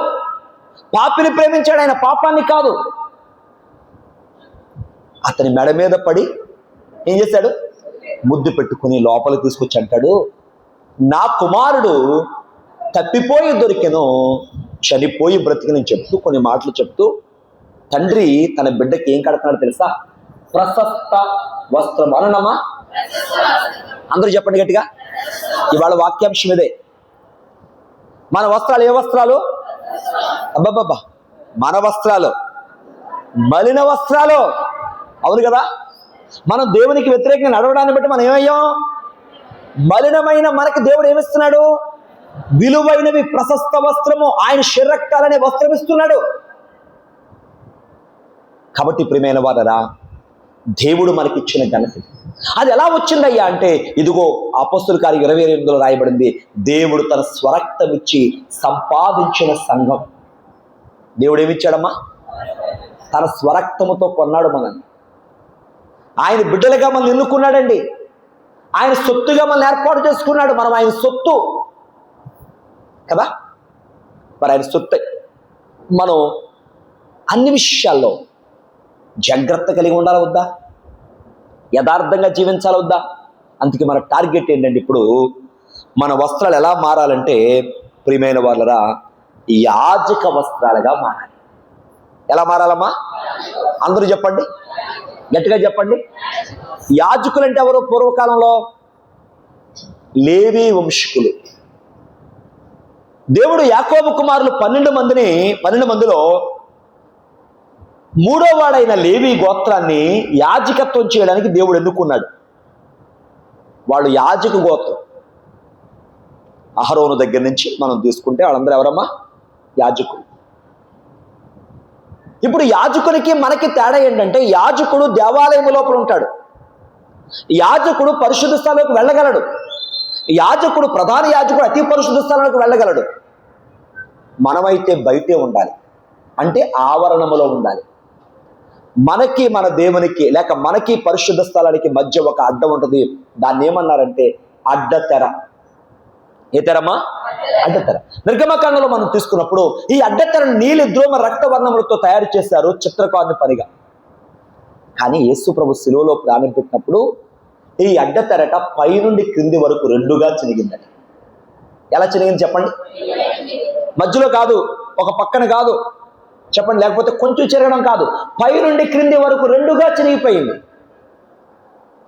పాపిని ప్రేమించాడు ఆయన, పాపాన్ని కాదు. అతని మెడ మీద పడి ఏం చేశాడు? ముద్దు పెట్టుకుని లోపలికి తీసుకొచ్చి అంటాడు, నా కుమారుడు తప్పిపోయి దొరికెను, చనిపోయి బ్రతికిని చెప్తూ కొన్ని మాటలు చెప్తూ తండ్రి తన బిడ్డకి ఏం కడుతున్నాడు తెలుసా? ప్రశస్త వస్త్రం. అనమ్మా, అందరూ చెప్పండి గట్టిగా. ఇవాళ వాక్యాంశం ఇదే. మన వస్త్రాలు ఏ వస్త్రాలు? అబ్బబ్బబ్బా, మన వస్త్రాలు మలిన వస్త్రాలు. అవును కదా. మనం దేవునికి వ్యతిరేకంగా నడవడాన్ని బట్టి మనం ఏమయ్యాం? మలినమైన మనకి దేవుడు ఏమిస్తున్నాడు? విలువైనవి, ప్రశస్త వస్త్రము, ఆయన శరీరక్తాలనే వస్త్రం ఇస్తున్నాడు. కాబట్టి ప్రియమైన వారరా, దేవుడు మనకిచ్చిన ఘనత అది ఎలా వచ్చిందయ్యా అంటే, ఇదిగో అపొస్తలుల కార్యం 28లో రాయబడింది, దేవుడు తన స్వరక్తం ఇచ్చి సంపాదించిన సంఘం. దేవుడు ఏమిచ్చాడమ్మా? తన స్వరక్తముతో కొన్నాడు మనల్ని. ఆయన బిడ్డలుగా మనల్ని ఎన్నుకున్నాడండి. ఆయన సొత్తుగా మనల్ని ఏర్పాటు చేసుకున్నాడు. మనం ఆయన సొత్తు కదా. మరి ఆయన సొత్తే మనం అన్ని విషయాల్లో జాగ్రత్త కలిగి ఉండాలి వద్దా? యథార్థంగా జీవించాలి వద్దా? అందుకే మన టార్గెట్ ఏంటంటే, ఇప్పుడు మన వస్త్రాలు ఎలా మారాలంటే, ప్రియమైన వాళ్ళరా, యాజక వస్త్రాలుగా మారాలి. ఎలా మారాలమ్మా? అందరూ చెప్పండి, గట్టిగా చెప్పండి. యాజకులు అంటే ఎవరు? పూర్వకాలంలో లేవీ వంశీకులు. దేవుడు యాకోబు కుమారులు 12 మందిలో 3వ వాడైన లేవీ గోత్రాన్ని యాజకత్వం చేయడానికి దేవుడు ఎన్నుకున్నాడు. వాళ్ళు యాజక గోత్రం. అహరోను దగ్గర నుంచి మనం తీసుకుంటే వాళ్ళందరూ ఎవరమ్మా? యాజకులు. ఇప్పుడు యాజకునికి మనకి తేడా ఏంటంటే, యాజకుడు దేవాలయం లోపల ఉంటాడు. యాజకుడు పరిశుద్ధ స్థలంలోకి వెళ్ళగలడు. యాజకుడు, ప్రధాన యాజకుడు అతి పరిశుద్ధ స్థలంలోకి వెళ్ళగలడు. మనమైతే బయటే ఉండాలి, అంటే ఆవరణములో ఉండాలి. మనకి, మన దేవునికి లేక మనకి పరిశుద్ధ స్థలానికి మధ్య ఒక అడ్డం ఉంటుంది. దాన్ని ఏమన్నారంటే అడ్డతెర. ఏ తెరమ్మా? అడ్డతెర. నిర్గమకాండంలో మనం తీసుకున్నప్పుడు ఈ అడ్డతెరను నీలి ద్రోమ రక్తవర్ణములతో తయారు చేశారు, చిత్రకారుని పనిగా. కానీ యేసు ప్రభు శిలువలో ప్రాణం పెట్టినప్పుడు ఈ అడ్డతెరట పైనుండి క్రింది వరకు 2గా చినిగిందట. ఎలా చినిగింది చెప్పండి? మధ్యలో కాదు, ఒక పక్కన కాదు చెప్పండి, లేకపోతే కొంచెం చెరగడం కాదు, పైనుండి క్రింది వరకు 2గా చినిగిపోయింది.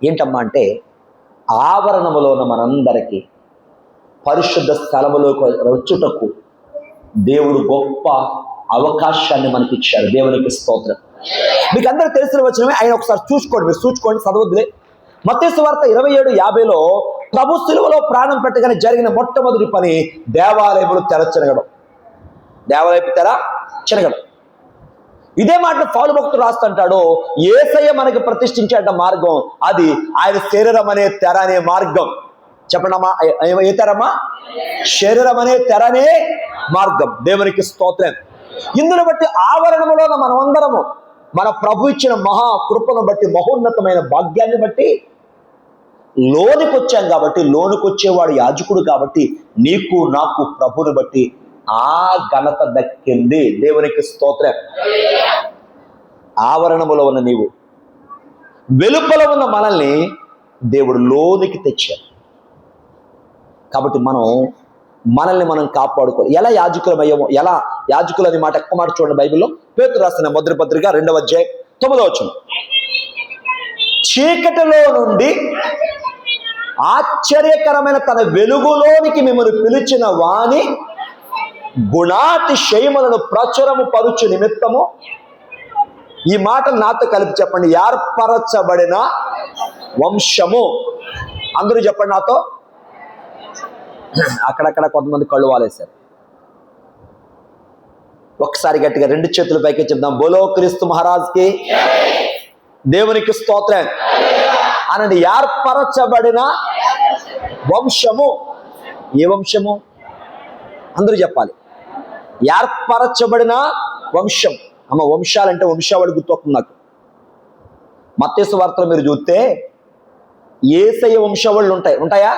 ఏంటమ్మా అంటే, ఆవరణములో ఉన్న మనందరికీ పరిశుద్ధ స్థలములోకి వచ్చుటకు దేవుడు గొప్ప అవకాశాన్ని మనకి ఇచ్చాడు. దేవునికి స్తోత్రం. మీకు అందరూ తెలిసిన వచనమే. ఆయన ఒకసారి చూసుకోండి, మీరు చూసుకోండి, చదవద్దులే. మత్తయి సువార్త 27:50లో ప్రభు శిలువలో ప్రాణం పెట్టగానే జరిగిన మొట్టమొదటి పని దేవాలయములు తెర చినగడం. దేవాలయపు తెర చినగడం. ఇదే మాట పౌలు భక్తుడు రాస్తుంటాడు, యేసయ్య మనకి ప్రతిష్ఠించేట మార్గం అది ఆయన శరీరం అనే తెర అనే మార్గం. చెప్పండమ్మా, ఏ తెరమ్మా? శరీరం అనే తెర అనే మార్గం. దేవునికి స్తోత్రం. ఇందును బట్టి ఆవరణములో మనమందరము మన ప్రభు ఇచ్చిన మహా కృపను బట్టి, మహోన్నతమైన భాగ్యాన్ని బట్టి లోనికి వచ్చాం. కాబట్టి లోనికి వచ్చేవాడు యాజకుడు. కాబట్టి నీకు నాకు ప్రభుని బట్టి ఆ ఘనత దక్కింది. దేవునికి స్తోత్రం. ఆవరణములో ఉన్న నీవు, వెలుపల ఉన్న మనల్ని దేవుడు లోనికి తెచ్చాడు. కాబట్టి మనల్ని మనం కాపాడుకోవాలి. ఎలా యాజకులమయ్యామో, ఎలా యాజకులు అనే మాట ఎక్కువ మాట చూడండి బైబిల్లో. పేతురు రాసిన మొదటి పత్రిక 2వ అధ్యాయం 9వ వచనం. చీకటిలో నుండి ఆశ్చర్యకరమైన తన వెలుగులోనికి మిమ్మల్ని పిలిచిన వాని గుణాతిశయములను ప్రచురము పరుచు నిమిత్తము. ఈ మాటలు నాతో కలిపి చెప్పండి. ఏర్పరచబడిన వంశము. అందరూ చెప్పండి నాతో. అక్కడక్కడ కొంతమంది కళ్ళు వాలేశారు. ఒక్కసారి గట్టిగా 2 చేతులు పైకి చెప్దాం. బోలో క్రీస్తు మహారాజ్కి, దేవునికి స్తోత్రం అనండి. ఏర్పరచబడిన వంశము. ఏ వంశము? అందరూ చెప్పాలి. ఏర్పరచబడిన వంశం. అమ్మ వంశాలంటే వంశావళి గుర్తొస్తుంది నాకు. మత్తయి సువార్తలో మీరు చూస్తే యేసయ్య వంశావళులు ఉంటాయా?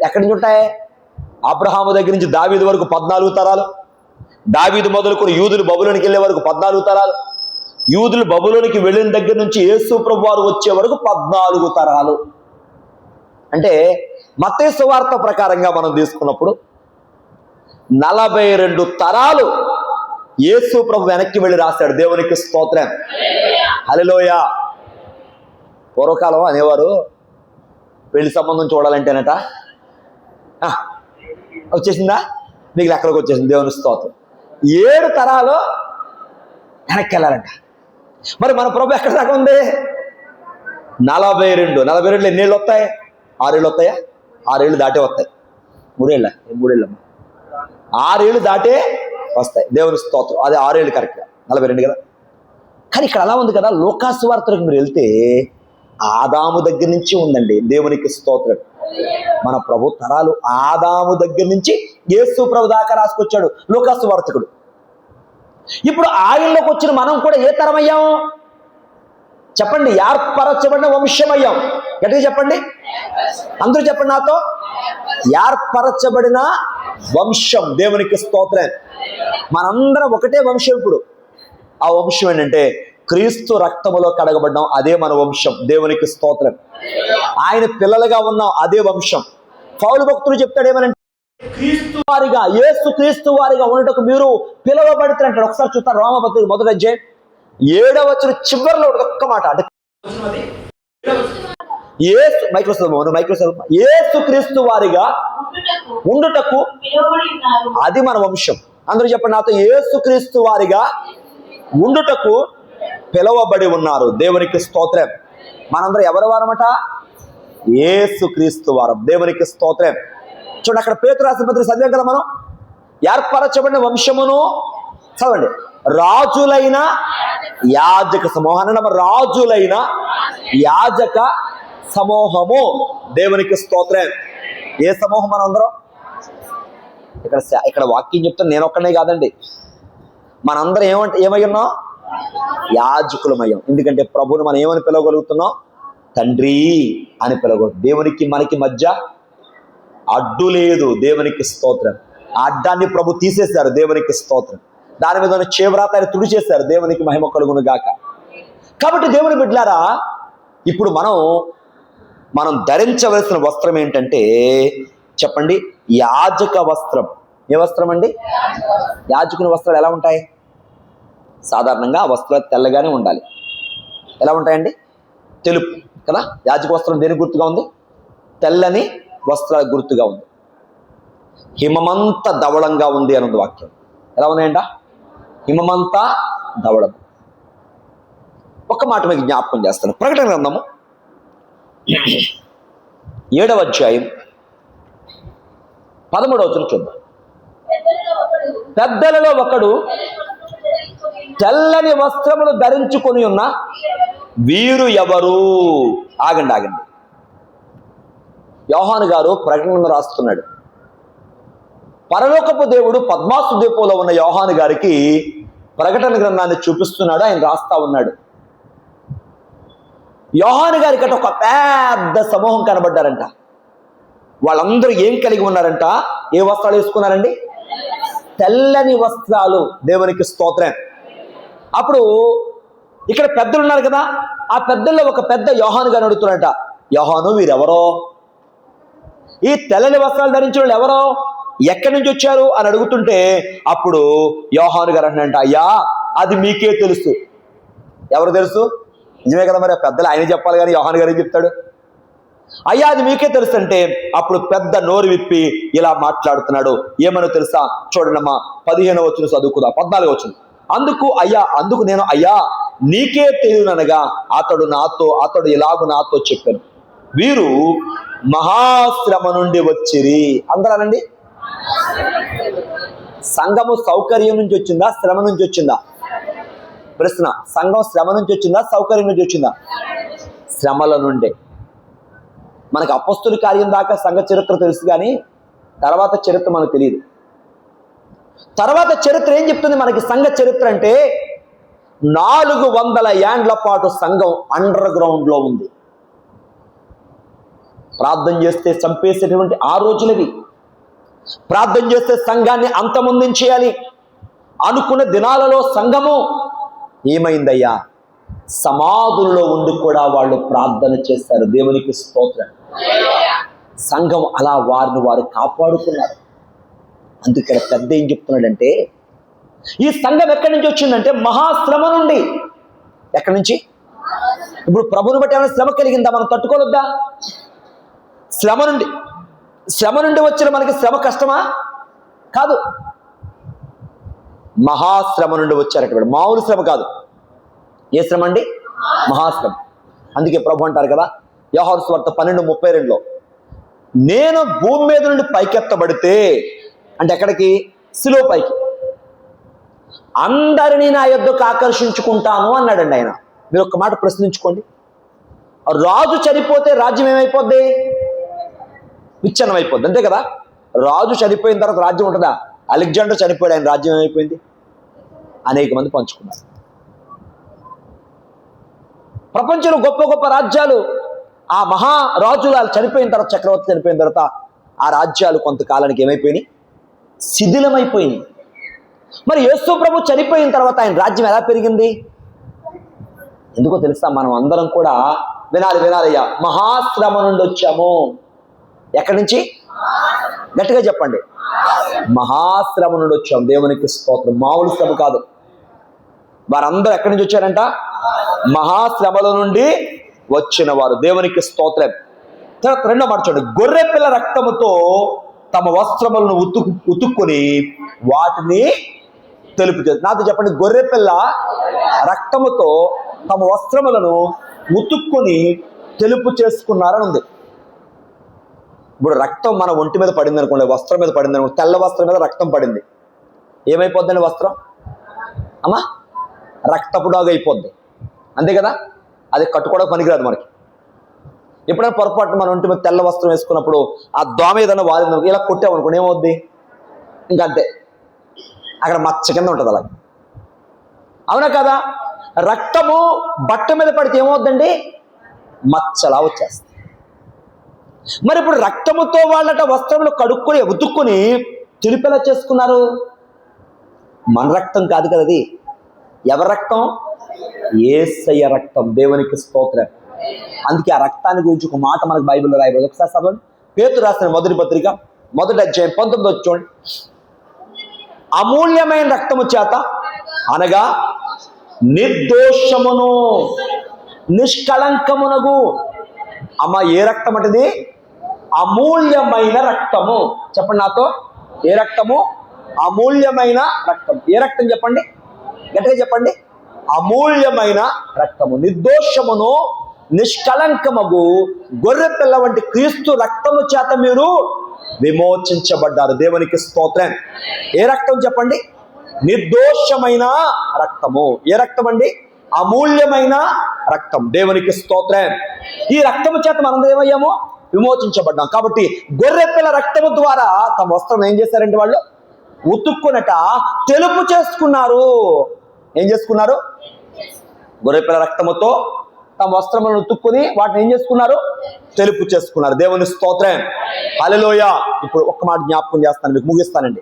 ఎక్కడి నుంచి ఉంటాయి? అబ్రహాము దగ్గర నుంచి దావీదు వరకు 14 తరాలు, దావీదు మొదలుకొని యూదులు బబులోనికి వెళ్ళే వరకు 14 తరాలు, యూదులు బబులోనికి వెళ్ళిన దగ్గర నుంచి యేసు ప్రభు వారు వచ్చే వరకు 14 తరాలు. అంటే మత్తయి సువార్త ప్రకారంగా మనం తీసుకున్నప్పుడు 42 తరాలు యేసు ప్రభు వెనక్కి వెళ్ళి రాశాడు. దేవునికి స్తోత్రం, హల్లెలూయా. పూర్వకాలం అనేవారు పెళ్లి సంబంధం చూడాలంటేనట వచ్చేసిందా, మీకు లెక్కలకు వచ్చేసింది. దేవుని స్తోత్రం. 7 తరాలు వెనక్కి వెళ్ళాలంట. మరి మన ప్రభు ఎక్కడ దాకా ఉంది? 42 ఎన్నేళ్ళు వస్తాయి? 6 ఏళ్ళు వస్తాయా? 6 ఏళ్ళు దాటే వస్తాయి. 3 ఏళ్ళమ్మా, 6 ఏళ్ళు దాటే వస్తాయి. దేవుని స్తోత్రం. అది 6 ఏళ్ళు కరెక్ట్గా, 42 కదా. కానీ ఇక్కడ అలా ఉంది కదా. లూకాసు వార్తలకు మీరు వెళ్తే ఆదాము దగ్గర నుంచి ఉందండి. దేవునికి స్తోత్రం. మన ప్రభు తరాలు ఆదాము దగ్గర నుంచి యేసు ప్రభు దాకా రాసుకొచ్చాడు లూకాసు వార్తకుడు. ఇప్పుడు ఆయనలోకి వచ్చిన మనం కూడా ఏ తరం అయ్యాం చెప్పండి? ఏర్పరచబడిన వంశం అయ్యాం. గట్టిగా చెప్పండి, అందరూ చెప్పండి నాతో. ఏర్పరచబడిన వంశం. దేవునికి స్తోత్రం. మనందరం ఒకటే వంశం. ఇప్పుడు ఆ వంశం ఏంటంటే క్రీస్తు రక్తములో కడగబడ్డాం, అదే మన వంశం. దేవునికి స్తోత్రం. ఆయన పిల్లలుగా ఉన్నాం, అదే వంశం. పౌలు భక్తులు చెప్తాడు ఏమనంటే, క్రీస్తు వారిగా, యేసు క్రీస్తు వారిగా ఉండటకు మీరు పిలువబడుతున్నట్టు. ఒకసారి చూస్తారు రోమపత్రిక 1వ అధ్యాయం 7వ వచనం చివరిలో ఒక్క మాట. అంటే యేసు క్రీస్తు వారిగా ఉండుటకు, అది మన వంశం. అందరూ చెప్పండి నాతో, యేసు క్రీస్తు వారిగా ఉండుటకు పిలువబడి ఉన్నారు. దేవునికి స్తోత్రం. మనందరం ఎవరి వారమట? యేసు క్రీస్తు వారం. దేవునికి స్తోత్రం. చూడండి, అక్కడ పేతురు రాసిన పత్రిక చదివాం కదా మనం. ఏర్పరచబడిన వంశమును చదవండి. రాజులైన యాజక సమూహాన్ని, రాజులైన యాజక సమూహము. దేవునికి స్తోత్రం. ఏ సమూహం? మనం అందరం ఇక్కడ వాక్యం చెప్తాను, నేను ఒక్కనే కాదండి. మనందరం ఏమై ఉన్నాం? యాజకులమయ్యాం. ఎందుకంటే ప్రభువుని మనం ఏమని పిలవగలుగుతున్నాం? తండ్రి అని పిలవగలుగుతాం. దేవునికి మనకి మధ్య అడ్డు లేదు. దేవునికి స్తోత్రం. ఆ అడ్డాన్ని ప్రభు తీసేశారు. దేవునికి స్తోత్రం. దాని మీద చేవ్రాత ఆయన తుడిచేశారు. దేవునికి మహిమ కలుగును గాక. కాబట్టి దేవుని బిడ్డలారా, ఇప్పుడు మనం ధరించవలసిన వస్త్రం ఏంటంటే చెప్పండి? యాజక వస్త్రం. ఏ వస్త్రం అండి? యాజకుని వస్త్రాలు ఎలా ఉంటాయి? సాధారణంగా ఆ వస్త్రాలు తెల్లగానే ఉండాలి. ఎలా ఉంటాయండి? తెలుపు కదా. యాజక వస్త్రం దేనికి గుర్తుగా ఉంది? తెల్లని వస్త్రాల గుర్తుగా ఉంది. హిమమంతా ధవళంగా ఉంది అన్నది వాక్యం. ఎలా ఉన్నాయంట? హిమమంతా ధవళం. ఒక మాట మీకు జ్ఞాపకం చేస్తాను. ప్రకటన గ్రంథము 7వ అధ్యాయం 13వ వచనం చూద్దాం. పెద్దలలో ఒకడు తెల్లని వస్త్రములు ధరించుకొని ఉన్న వీరు ఎవరు? ఆగండి. యోహాను గారు ప్రకటన రాస్తున్నాడు. పరలోకపు దేవుడు పద్మాసు ద్వీపంలో ఉన్న యోహాను గారికి ప్రకటన గ్రంథాన్ని చూపిస్తున్నాడు. ఆయన రాస్తా ఉన్నాడు. యోహాను గారికి ఒక పెద్ద సమూహం కనబడ్డారంట. వాళ్ళందరూ ఏం కలిగి ఉన్నారంట? ఏ వస్త్రాలు వేసుకున్నారండి? తెల్లని వస్త్రాలు. దేవునికి స్తోత్రం. అప్పుడు ఇక్కడ పెద్దలు ఉన్నారు కదా, ఆ పెద్దల్లో ఒక పెద్ద యోహాను గారు అడుగుతున్నారట, యోహాను వీరెవరో? ఈ తెల్లని వస్త్రాలు ధరించిన వాళ్ళు ఎవరో? ఎక్కడి నుంచి వచ్చారు అని అడుగుతుంటే అప్పుడు యోహాను గారు అంటున్నారంట, అయ్యా అది మీకే తెలుసు. ఎవరు తెలుసు? నిజమే కదా, మరి పెద్దలు ఆయన చెప్పాలి కానీ యోహాను గారు ఏం చెప్తాడు? అయ్యా అది మీకే తెలుసు అంటే అప్పుడు పెద్ద నోరు విప్పి ఇలా మాట్లాడుతున్నాడు. ఏమనో తెలుసా? చూడండమ్మా, 15వ వచనం చదువుకుందాం. 14వ వచనం. అందుకు నేను అయ్యా నీకే తెలియననగా అతడు ఇలాగూ నాతో చెప్పాను, వీరు మహాశ్రమ నుండి వచ్చిరి. అందరానండి, సంఘము సౌకర్యం నుంచి వచ్చిందా, శ్రమ నుంచి వచ్చిందా? ప్రశ్న. సంఘం శ్రమ నుంచి వచ్చిందా, సౌకర్యం నుంచి వచ్చిందా? శ్రమల నుండే. మనకు అపొస్తలుల కార్యం దాకా సంఘ చరిత్ర తెలుసు, కానీ తర్వాత చరిత్ర మనకు తెలియదు. తర్వాత చరిత్ర ఏం చెప్తుంది మనకి? సంఘ చరిత్ర అంటే 400 ఏండ్ల పాటు సంఘం అండర్ గ్రౌండ్లో ఉంది. ప్రార్థన చేస్తే చంపేసేటువంటి ఆ రోజులవి. ప్రార్థన చేస్తే సంఘాన్ని అంతమొందించేయాలి అనుకున్న దినాలలో సంఘము ఏమైందయ్యా? సమాధుల్లో ఉండి కూడా వాళ్ళు ప్రార్థన చేశారు. దేవునికి స్తోత్రం. సంఘం అలా వారిని వారు కాపాడుకున్నారు. అందుకే పెద్ద ఏం చెప్తున్నాడంటే, ఈ సంఘం ఎక్కడి నుంచి వచ్చిందంటే మహాశ్రమ నుండి. ఎక్కడి నుంచి? ఇప్పుడు ప్రభుని బట్టి ఏమైనా శ్రమ కలిగిందా? మనం తట్టుకోవద్దా? శ్రమ నుండి వచ్చిన మనకి శ్రమ కష్టమా? కాదు. మహాశ్రమ నుండి వచ్చారటువంటి, మామూలు శ్రమ కాదు. ఏ శ్రమ అండి? మహాశ్రమ. అందుకే ప్రభు అంటారు కదా యోహాను సువార్త 12:32లో, నేను భూమి మీద నుండి పైకెత్తబడితే, అంటే ఎక్కడికి? సిలువ పైకి, అందరినీ నా యొద్దకు ఆకర్షించుకుంటాను అన్నాడండి ఆయన. మీరు ఒక్క మాట ప్రశ్నించుకోండి. రాజు చనిపోతే రాజ్యం ఏమైపోద్ది? విచ్ఛిన్నం అయిపోద్ది, అంతే కదా? రాజు చనిపోయిన తర్వాత రాజ్యం ఉంటుందా? అలెగ్జాండర్ చనిపోయాడు, ఆయన రాజ్యం ఏమైపోయింది? అనేక మంది పంచుకున్నారు. ప్రపంచంలో గొప్ప గొప్ప రాజ్యాలు, ఆ మహారాజులు చనిపోయిన తర్వాత, చక్రవర్తి చనిపోయిన తర్వాత ఆ రాజ్యాలు కొంతకాలానికి ఏమైపోయినాయి? శిథిలమైపోయినాయి. మరి యేసు ప్రభు చనిపోయిన తర్వాత ఆయన రాజ్యం ఎలా పెరిగింది? ఎందుకో తెలుసా? మనం అందరం కూడా వినాలయ్యా, మహాశ్రమ నుండి వచ్చాము. ఎక్కడి నుంచి? గట్టిగా చెప్పండి. మహాశ్రమ నుండి వచ్చాము. దేవునికి స్తోత్రం. మామూలు శ్రమ కాదు. వారందరూ ఎక్కడి నుంచి వచ్చారంట? మహాశ్రమల నుండి వచ్చిన వారు. దేవునికి స్తోత్రం. తర్వాత రెండో మాట చూడండి, గొర్రె పిల్ల రక్తముతో తమ వస్త్రములను ఉతుక్కుని వాటిని తెలుపు చేస్తారు. నాతో చెప్పండి, గొర్రె పిల్ల రక్తముతో తమ వస్త్రములను ఉతుక్కుని తెలుపు చేసుకున్నారని ఉంది. ఇప్పుడు రక్తం మన ఒంటి మీద పడింది అనుకోండి, వస్త్రం మీద పడింది అనుకోండి, తెల్ల వస్త్రం మీద రక్తం పడింది, ఏమైపోద్దండి వస్త్రం? అమ్మా, రక్తపు డాగు అయిపోద్ది, అంతే కదా? అది కట్టుకోవడానికి పనికిరాదు మనకి. ఎప్పుడైనా పొరపాటు మన ఒంటి మీద తెల్ల వస్త్రం వేసుకున్నప్పుడు ఆ దోమ ఏదైనా వాలింది, ఇలా కొట్టామనుకోండి, ఏమవుద్ది? ఇంకంతే, అక్కడ మచ్చ కింద ఉంటుంది అలాగే. అవునా కదా? రక్తము బట్ట మీద పడితే ఏమవుద్దండి? మచ్చలా వచ్చేస్తుంది. మరి ఇప్పుడు రక్తముతో వాళ్ళట వస్త్రములు కడుక్కొని ఉతుక్కుని తెలుపెలా చేసుకున్నారు? మన రక్తం కాదు కదా అది. ఎవరి రక్తం? యేసయ్య రక్తం. దేవునికి స్తోత్రం. అందుకే ఆ రక్తాన్ని గురించి ఒక మాట మనకు బైబిల్లో రాయబడింది. ఒకసారి చదవండి. పేతురు రాసిన మొదటి పత్రిక 1వ అధ్యాయం 19వ చూడండి. అమూల్యమైన రక్తము చేత, అనగా నిర్దోషమును నిష్కళంకమునగు. అమ్మ, ఏ రక్తం అంటది? అమూల్యమైన రక్తము. చెప్పండి నాతో, ఏ రక్తము? అమూల్యమైన రక్తం. ఏ రక్తం చెప్పండి? గట్టిగా చెప్పండి. అమూల్యమైన రక్తము, నిర్దోషమును నిష్కళంకమగు గొర్రె పిల్ల వంటి క్రీస్తు రక్తము చేత మీరు విమోచించబడ్డారు. దేవునికి స్తోత్రం. ఏ రక్తం చెప్పండి? నిర్దోషమైన రక్తము. ఏ రక్తం అండి? అమూల్యమైన రక్తం. దేవునికి స్తోత్రం. ఈ రక్తము చేత మనం ఏమయ్యామో? విమోచించబడ్డాం. కాబట్టి గొర్రె పిల్ల రక్తము ద్వారా తమ వస్త్రం ఏం చేశారంటే వాళ్ళు ఉతుక్కునట తెలుపు చేసుకున్నారు. ఏం చేసుకున్నారు? గొర్రె పిల్ల రక్తముతో తమ వస్త్రములను ఉతుక్కుని వాటిని ఏం చేసుకున్నారు? తెలుపు చేసుకున్నారు. దేవుని స్తోత్రం. హల్లెలూయా. ఇప్పుడు ఒక్క మాట జ్ఞాపకం చేస్తాను, మీకు ముగిస్తానండి.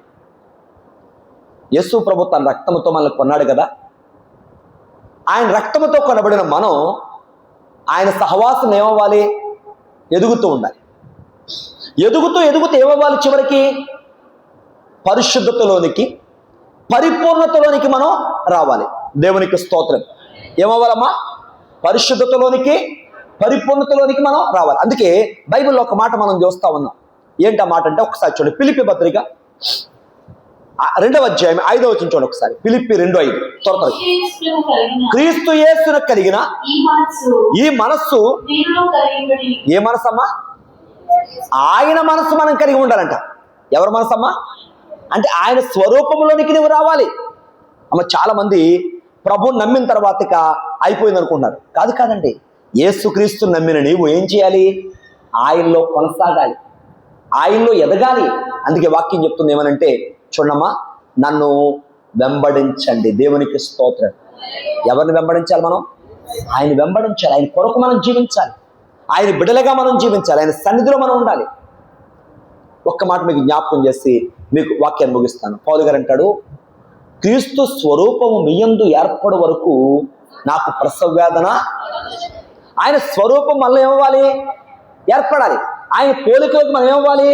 యేసు ప్రభు తన రక్తముతో మనల్ని కొన్నాడు కదా. ఆయన రక్తముతో కొనబడిన మనం ఆయన సహవాసం ఏమవ్వాలి? ఎదుగుతూ ఉండాలి. ఎదుగుతూ ఏమవ్వాలి? చివరికి పరిశుద్ధతలోనికి, పరిపూర్ణతలోనికి మనం రావాలి. దేవునికి స్తోత్రం. ఏమవ్వాలమ్మా? పరిశుద్ధతలోనికి, పరిపూర్ణతలోనికి మనం రావాలి. అందుకే బైబిల్లో ఒక మాట మనం చూస్తా ఉన్నాం. ఏంటి ఆ మాట అంటే, ఒకసారి చూడండి. ఫిలిప్పీ పత్రిక 2వ అధ్యాయం 5వ వచనం చూడండి ఒకసారి. ఫిలిప్పీ 2:5. త్వరగా. క్రీస్తు యేసునకు కలిగిన ఈ మనస్సు. ఏ మనసమ్మా? ఆయన మనస్సు మనం కలిగి ఉండాలంట. ఎవరి మనసమ్మా? అంటే ఆయన స్వరూపంలోనికి నువ్వు రావాలి. అమ్మ, చాలా మంది ప్రభువుని నమ్మిన తర్వాత ఇక అయిపోయింది అనుకుంటున్నారు. కాదండి. యేసుక్రీస్తు నమ్మిన నీవు ఏం చేయాలి? ఆయనలో కొనసాగాలి. ఆయనలో ఎదగాలి. అందుకే వాక్యం చెప్తుంది ఏమనంటే, చూడమ్మా, నన్ను వెంబడించండి. దేవునికి స్తోత్రం. ఎవరిని వెంబడించాలి? మనం ఆయన వెంబడించాలి. ఆయన కొరకు మనం జీవించాలి. ఆయన బిడ్డలుగా మనం జీవించాలి. ఆయన సన్నిధిలో మనం ఉండాలి. ఒక్క మాట మీకు జ్ఞాపకం చేసి మీకు వాక్యాన్ని ముగిస్తాను. పౌలు గారు అంటాడు, క్రీస్తు స్వరూపము మీయందు ఏర్పడే వరకు నాకు ప్రసవ వేదన. ఆయన స్వరూపం మళ్ళీ ఏమవ్వాలి? ఏర్పడాలి. ఆయన పోలికలకు మనం ఏమవ్వాలి?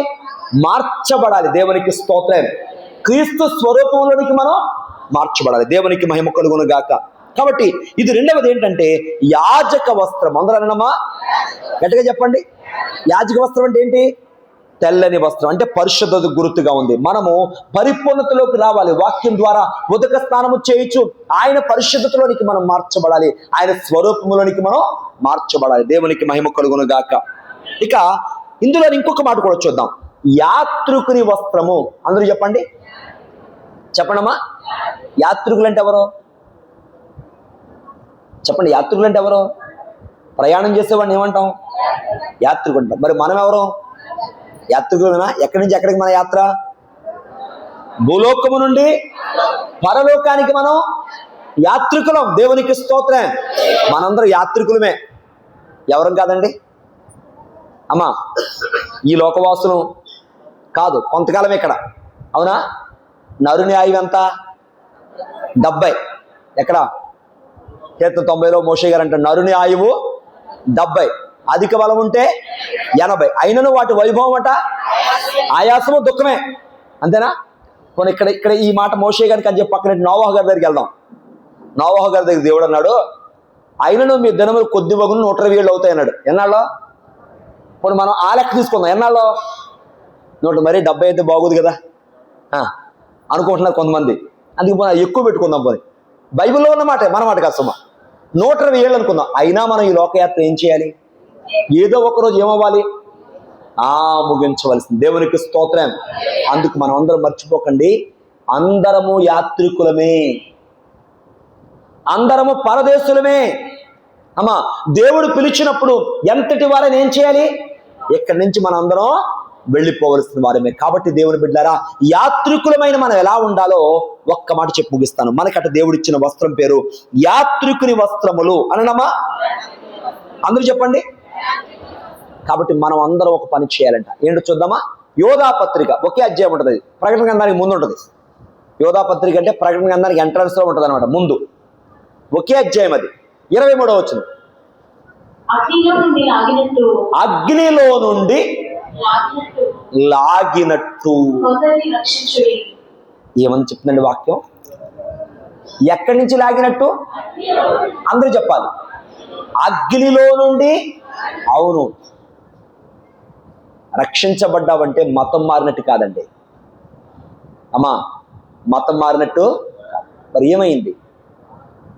మార్చబడాలి. దేవునికి స్తోత్రం. క్రీస్తు స్వరూపంలోనికి మనం మార్చబడాలి. దేవునికి మహిమ కలుగును గాక. కాబట్టి ఇది రెండవది ఏంటంటే యాజక వస్త్రం. అందరూ అన్నమా గట్టిగా చెప్పండి. యాజక వస్త్రం అంటే ఏంటి? తెల్లని వస్త్రం, అంటే పరిశుద్ధత గుర్తుగా ఉంది. మనము పరిపూర్ణతలోకి రావాలి. వాక్యం ద్వారా ఉదక స్నానము చేయొచ్చు. ఆయన పరిశుద్ధతలోనికి మనం మార్చబడాలి. ఆయన స్వరూపంలోనికి మనం మార్చబడాలి. దేవునికి మహిమ కలుగును గాక. ఇక ఇందులో ఇంకొక మాట కూడా చూద్దాం. యాత్రికుని వస్త్రము. అందరూ చెప్పండి, చెప్పండమ్మా. యాత్రికులు అంటే ఎవరు? చెప్పండి. యాత్రికులు అంటే ఎవరు? ప్రయాణం చేసేవాడిని ఏమంటాం? యాత్రికుడు అంటాం. మరి మనం ఎవరు? యాత్రికులమేనా? ఎక్కడి నుంచి ఎక్కడికి మన యాత్ర? భూలోకము నుండి పరలోకానికి మనం యాత్రికులం. దేవునికి స్తోత్రం. మనందరం యాత్రికులమే. ఎవరం కాదండి అమ్మా. ఈ లోకవాసులు కాదు, కొంతకాలం ఇక్కడ. అవునా? నరుని ఆయువు ఎంత? 70. ఎక్కడ? కీర్తన 90లో మోషే గారు అంటారు, నరుని ఆయువు 70, అధిక బలం ఉంటే 80. అయినను వాటి వైభవం అట ఆయాసము దుఃఖమే. అంతేనా? మనం ఇక్కడ ఇక్కడ ఈ మాట మోషే గారికి అని చెప్పి పక్కన నోవాహు గారి దగ్గరికి వెళ్దాం. నోవాహు గారి దగ్గర దేవుడు అన్నాడు, అయినను మీ దినములు కొద్ది వగును 120 ఏళ్ళు అవుతాయి అన్నాడు. ఎన్నాళ్ళో? ఇప్పుడు మనం ఆ లెక్క తీసుకుందాం. ఎన్నాళ్ళో? 100. మరీ 70 అయితే బాగోదు కదా అనుకుంటున్నారు కొంతమంది. అందుకే మనం ఎక్కువ పెట్టుకుందాం. పోనీ బైబిల్లో ఉన్న మాట, మన మాట కాదు సుమా. 120 ఏళ్ళు అనుకుందాం. అయినా మనం ఈ లోకయాత్ర ఏం చేయాలి? ఏదో ఒకరోజు ఏమవ్వాలి? ముగించవలసింది. దేవునికి స్తోత్రం. అందుకు మనం అందరం మర్చిపోకండి, అందరము యాత్రికులమే, అందరము పరదేశులమే. అమ్మా, దేవుడు పిలిచినప్పుడు ఎంతటి వారని ఏం చేయాలి? ఇక్కడి నుంచి మనం అందరం వెళ్ళిపోవలసిన వారమే. కాబట్టి దేవుని బిడ్డలారా, యాత్రికులమైన మనం ఎలా ఉండాలో ఒక్క మాట చెప్పి ముగిస్తాను. మనకట దేవుడిచ్చిన వస్త్రం పేరు యాత్రికుని వస్త్రములు అనడమా? అందరూ చెప్పండి. కాబట్టి మనం అందరం ఒక పని చేయాలంట. ఏంటో చూద్దామా? యోధా పత్రిక ఒకే అధ్యాయం ఉంటుంది. అది ప్రకటన గ్రంథానికి ముందు ఉంటుంది. యోధా పత్రిక అంటే ప్రకటన గ్రంథానికి ఎంట్రన్స్ లో ఉంటుంది అనమాట, ముందు. ఒకే అధ్యాయం. అది 23వ వచనం. అగ్నిలో నుండి లాగినట్టు. ఏమని చెప్తుందండి వాక్యం? ఎక్కడి నుంచి లాగినట్టు? అందరూ చెప్పాలి. అగ్నిలో నుండి. అవును, రక్షించబడ్డావంటే మతం మారినట్టు కాదండి అమ్మా. మతం మారినట్టు కాదు. మరి ఏమైంది?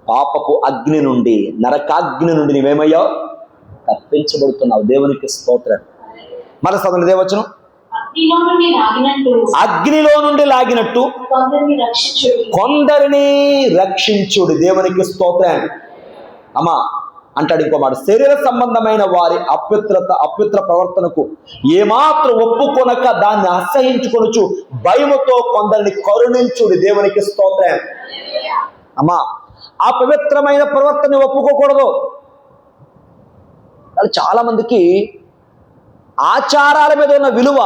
పాపపు అగ్ని నుండి, నరకాగ్ని నుండి నీవేమయ్యావు? తప్పించబడుతున్నావు. దేవునికి స్తోత్రం. మన సదన దేవచనం, అగ్నిలో నుండి లాగినట్టు కొందరిని రక్షించుడు. దేవునికి స్తోత్రం అమ్మా. అంటాడు ఇంకో మాట, శరీర సంబంధమైన వారి అపవిత్ర ప్రవర్తనకు ఏమాత్రం ఒప్పుకొనక దాన్ని అసహించుకొనుచు భయముతో కొందరిని కరుణించుడు. దేవునికి స్తోత్రం అమ్మా. అపవిత్రమైన ప్రవర్తన ఒప్పుకోకూడదు. చాలా మందికి ఆచారాల మీద ఉన్న విలువ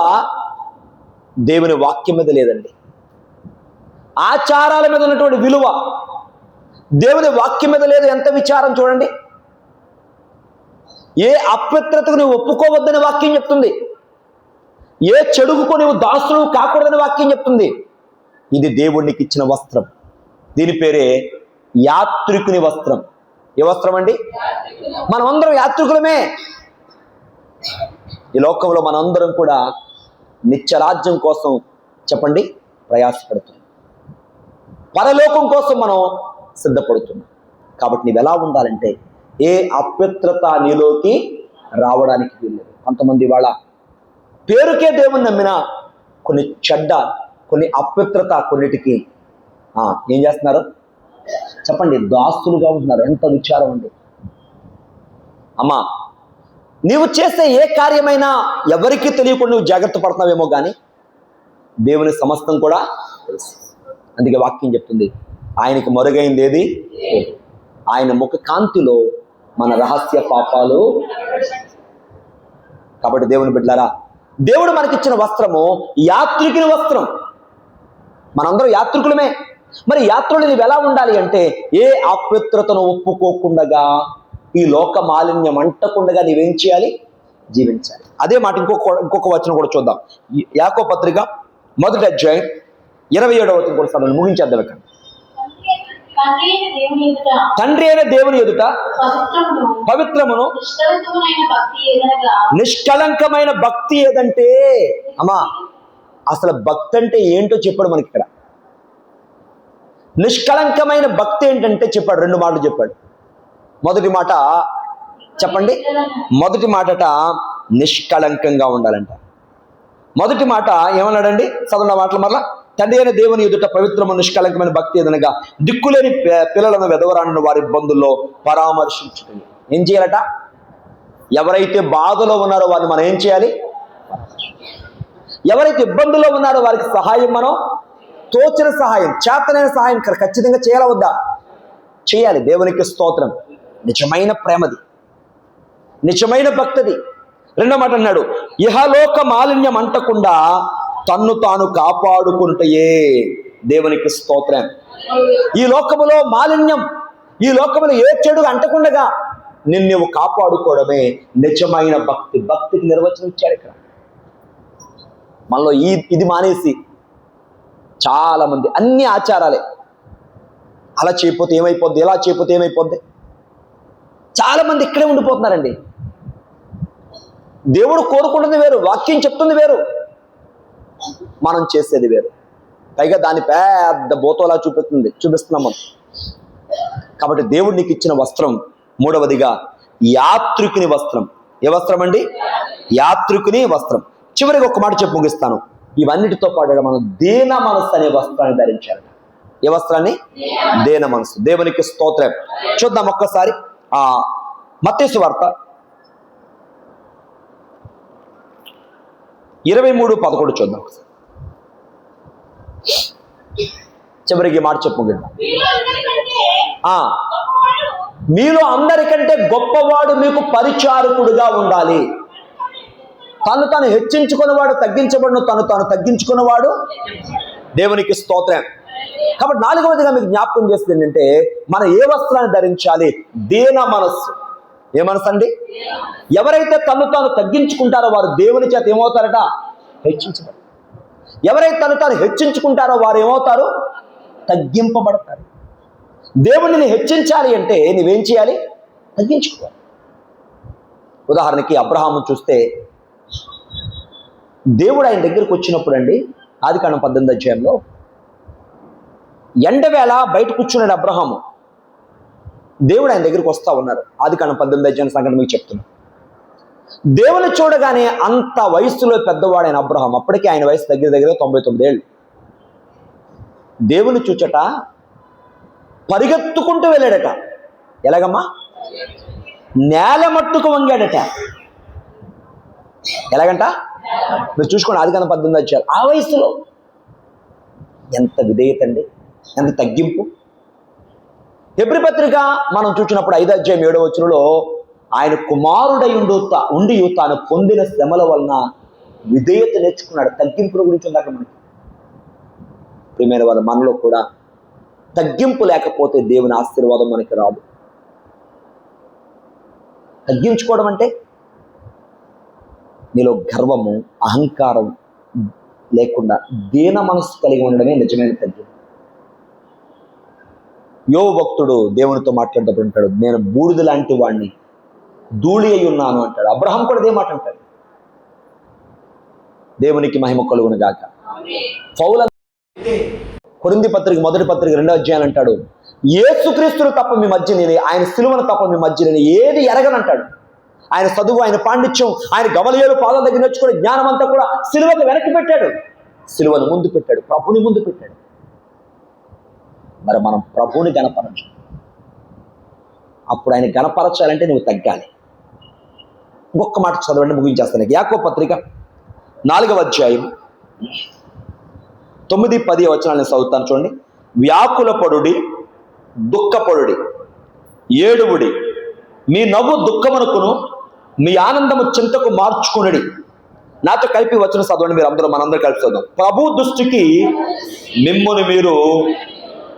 దేవుని వాక్యం మీద లేదండి. ఆచారాల మీద ఉన్నటువంటి విలువ దేవుని వాక్యం మీద లేదు. ఎంత విచారం చూడండి. ఏ అపవిత్రతకు నువ్వు ఒప్పుకోవద్దని వాక్యం చెప్తుంది. ఏ చెడుకు నీవు దాసులు కాకూడదని వాక్యం చెప్తుంది. ఇది దేవునికి ఇచ్చిన వస్త్రం. దీని పేరే యాత్రికుని వస్త్రం. ఏ వస్త్రం అండి? మనమందరం యాత్రికులమే. ఈ లోకంలో మనందరం కూడా నిత్యరాజ్యం కోసం చెప్పండి ప్రయాసపడుతున్నాం. పరలోకం కోసం మనం సిద్ధపడుతున్నాం. కాబట్టి నీవు ఎలా ఉండాలంటే, ఏ అపవిత్రత నీలోకి రావడానికి వీల్లేదు. కొంతమంది వాళ్ళ పేరుకే దేవుని నమ్మిన కొన్ని చెడ్డ, కొన్ని అపవిత్రత కొన్నిటికి ఏం చేస్తున్నారు చెప్పండి? దాసులుగా ఉంటున్నారు. ఎంత విచారం అండి అమ్మా. నీవు చేసే ఏ కార్యమైనా ఎవరికీ తెలియకుండా నువ్వు జాగ్రత్త పడుతున్నావేమో కానీ దేవుని సమస్తం కూడా తెలుసు. అందుకే వాక్యం చెప్తుంది, ఆయనకి మరుగైంది ఏది? ఆయన ముఖ కాంతిలో మన రహస్య పాపాలు. కాబట్టి దేవుని బిడ్డలారా, దేవుడు మనకిచ్చిన వస్త్రము యాత్రికుని వస్త్రం. మనందరం యాత్రికులమే. మరి యాత్రలు నీవు ఎలా ఉండాలి అంటే, ఏ అపవిత్రతను ఒప్పుకోకుండా, ఈ లోక మాలిన్యం అంటకుండా నీవేం చేయాలి? జీవించాలి. అదే మాట ఇంకొక వచనం కూడా చూద్దాం. యాకోబు పత్రిక 1వ అధ్యాయం 27వ వచనం కూడా సమయం ముగించేద్దాం. ఇక్కడ తండ్రి అయిన దేవుని ఎదుట పవిత్రమును నిష్కలంకమైన భక్తి ఏదంటే, అమ్మా అసలు భక్తి అంటే ఏంటో చెప్పాడు మనకి ఇక్కడ. నిష్కలంకమైన భక్తి ఏంటంటే చెప్పాడు, 2 మాటలు చెప్పాడు. మొదటి మాట చెప్పండి. మొదటి మాటట నిష్కలంకంగా ఉండాలంట. మొదటి మాట ఏమన్నాడండి? చదువున్న మాటలు మరలా. తండ్రి అయిన దేవుని ఎదుట పవిత్రము నిష్కలంకమైన భక్తి ఏదనగా దిక్కులేని పిల్లలను వెదవరాని వారి ఇబ్బందుల్లో పరామర్శించుకుని ఏం చేయాలట? ఎవరైతే బాధలో ఉన్నారో వారిని మనం ఏం చేయాలి? ఎవరైతే ఇబ్బందుల్లో ఉన్నారో వారికి సహాయం మనం తోచిన సహాయం, చేతనైన సహాయం ఖచ్చితంగా చేయాలా వద్దా? చేయాలి. దేవునికి స్తోత్రం. నిజమైన ప్రేమది, నిజమైన భక్తిది. 2వ మాట అన్నాడు, ఇహలోక మాలిన్యం అంటకుండా తన్ను తాను కాపాడుకుంటయే. దేవునికి స్తోత్రం. ఈ లోకములో మాలిన్యం, ఈ లోకములో ఏ చెడు అంటకుండగా నిన్ను కాపాడుకోవడమే నిజమైన భక్తి. భక్తికి నిర్వచనం ఇచ్చాడు ఇక్కడ. మనలో ఇది మానేసి చాలా మంది అన్ని ఆచారాలే, అలా చేయకపోతే ఏమైపోద్ది, ఇలా చేయకపోతే ఏమైపోద్ది, చాలా మంది ఇక్కడే ఉండిపోతున్నారండి. దేవుడు కోరుకుంటుంది వేరు, వాక్యం చెప్తుంది వేరు, మనం చేసేది వేరు. పైగా దాని పెద్ద బోతోలా చూపిస్తున్నాం మనం. కాబట్టి దేవుడు నీకు ఇచ్చిన వస్త్రం 3వదిగా యాత్రికుని వస్త్రం. ఏ వస్త్రం అండి? యాత్రికుని వస్త్రం. చివరికి ఒక మాట చెప్పి ముగిస్తాను. ఇవన్నిటితో పాటు మనం దీన మనస్సు అనే వస్త్రాన్ని ధరించాలి. ఏ వస్త్రాన్ని? దీన మనస్సు. దేవునికి స్తోత్రం. చూద్దాం ఒక్కసారి మత్తయి సువార్త 23:11 చూద్దాం. చివరికి మాట చెప్పు. మీలో అందరికంటే గొప్పవాడు మీకు పరిచారకుడుగా ఉండాలి. తను హెచ్చించుకున్నవాడు తగ్గించబడును, తను తగ్గించుకున్నవాడు. దేవునికి స్తోత్రం. కాబట్టి 4వదిగా మీకు జ్ఞాపకం చేస్తుంది ఏంటంటే, మనం ఏ వస్త్రాన్ని ధరించాలి? దీన మనస్సు. ఏ మనస్సు అండి? ఎవరైతే తను తగ్గించుకుంటారో వారు దేవుని చేత ఏమవుతారట? హెచ్చించబడతారు. ఎవరైతే తను హెచ్చించుకుంటారో వారు ఏమవుతారు? తగ్గింపబడతారు. దేవుడిని హెచ్చించాలి అంటే నువ్వేం చేయాలి? తగ్గించుకోవాలి. ఉదాహరణకి అబ్రహాము చూస్తే, దేవుడు ఆయన దగ్గరికి వచ్చినప్పుడు అండి, ఆదికాండం 18వ అధ్యాయంలో ఎండవేళ బయట కూర్చున్నాడు అబ్రహాము. దేవుడు ఆయన దగ్గరికి వస్తా ఉన్నారు. ఆదికాండం 18వ అధ్యాయం సంగతి మీకు చెప్తున్నాను. దేవుని చూడగానే అంత వయస్సులో పెద్దవాడైన అబ్రహాం, అప్పటికే ఆయన వయసు దగ్గర 99 ఏళ్ళు. దేవుని చూచట పరిగెత్తుకుంటూ వెళ్ళాడట. ఎలాగమ్మా? నేల మట్టుకు వంగాడట. ఎలాగంట? మీరు చూసుకోండి, ఆదికాండం 18వ అధ్యాయం. ఆ వయసులో ఎంత విధేయత అండి, ఎంత తగ్గింపు. హెబ్రీ పత్రిక మనం చూసినప్పుడు 5వ అధ్యాయం 7వ వచనంలో ఆయన కుమారుడై ఉండి తాను పొందిన శ్రమల వలన విధేయత నేర్చుకున్నాడు. తగ్గింపుల గురించి ఉంది అక్కడ మనకి. ప్రియమైన వారు, మనలో కూడా తగ్గింపు లేకపోతే దేవుని ఆశీర్వాదం మనకి రాదు. తగ్గించుకోవడం అంటే నీలో గర్వము, అహంకారం లేకుండా దీన మనస్సు కలిగి ఉండడమే నిజమైన తగ్గింపు. యోబు భక్తుడు దేవునితో మాట్లాడేటప్పుడు అంటాడు, నేను బూడిద లాంటి వాడిని, ధూళి అయి ఉన్నాను అంటాడు. అబ్రహాం కూడా అదే మాట అంటాడు. దేవునికి మహిమ కలుగును గాక. పౌలు కొరింథీ పత్రిక 1వ పత్రిక 2వ అధ్యాయం అంటాడు, యేసుక్రీస్తును తప్ప మీ మధ్య నేను, ఆయన సిలువను తప్ప మీ మధ్య నేను ఏది ఎరగనంటాడు. ఆయన చదువు, ఆయన పాండిత్యం, ఆయన గమలియేలు పాదాల దగ్గర నేర్చుకునే జ్ఞానం అంతా కూడా సిలువకు వెనక్కి పెట్టాడు. సిలువను ముందు పెట్టాడు, ప్రభుని ముందు పెట్టాడు. మరి మనం ప్రభువుని గణపరచాలి. అప్పుడు ఆయన గణపరచాలంటే నువ్వు తగ్గాలి. ఇంకొక మాట చదవండి, ముగించేస్తాను. యాకోబు పత్రిక 4వ అధ్యాయం 9, 10 వచనాలను చదువుతాను చూడండి. వ్యాకులపడుడి, దుఃఖపడుడి, ఏడువుడి, మీ నవ్వు దుఃఖమునకును మీ ఆనందము చింతకు మార్చుకునుడి. నాతో కలిపి వచ్చిన చదవండి, మీరు అందరూ మనందరూ కలిపి చదువు. ప్రభు దృష్టికి మిమ్మును మీరు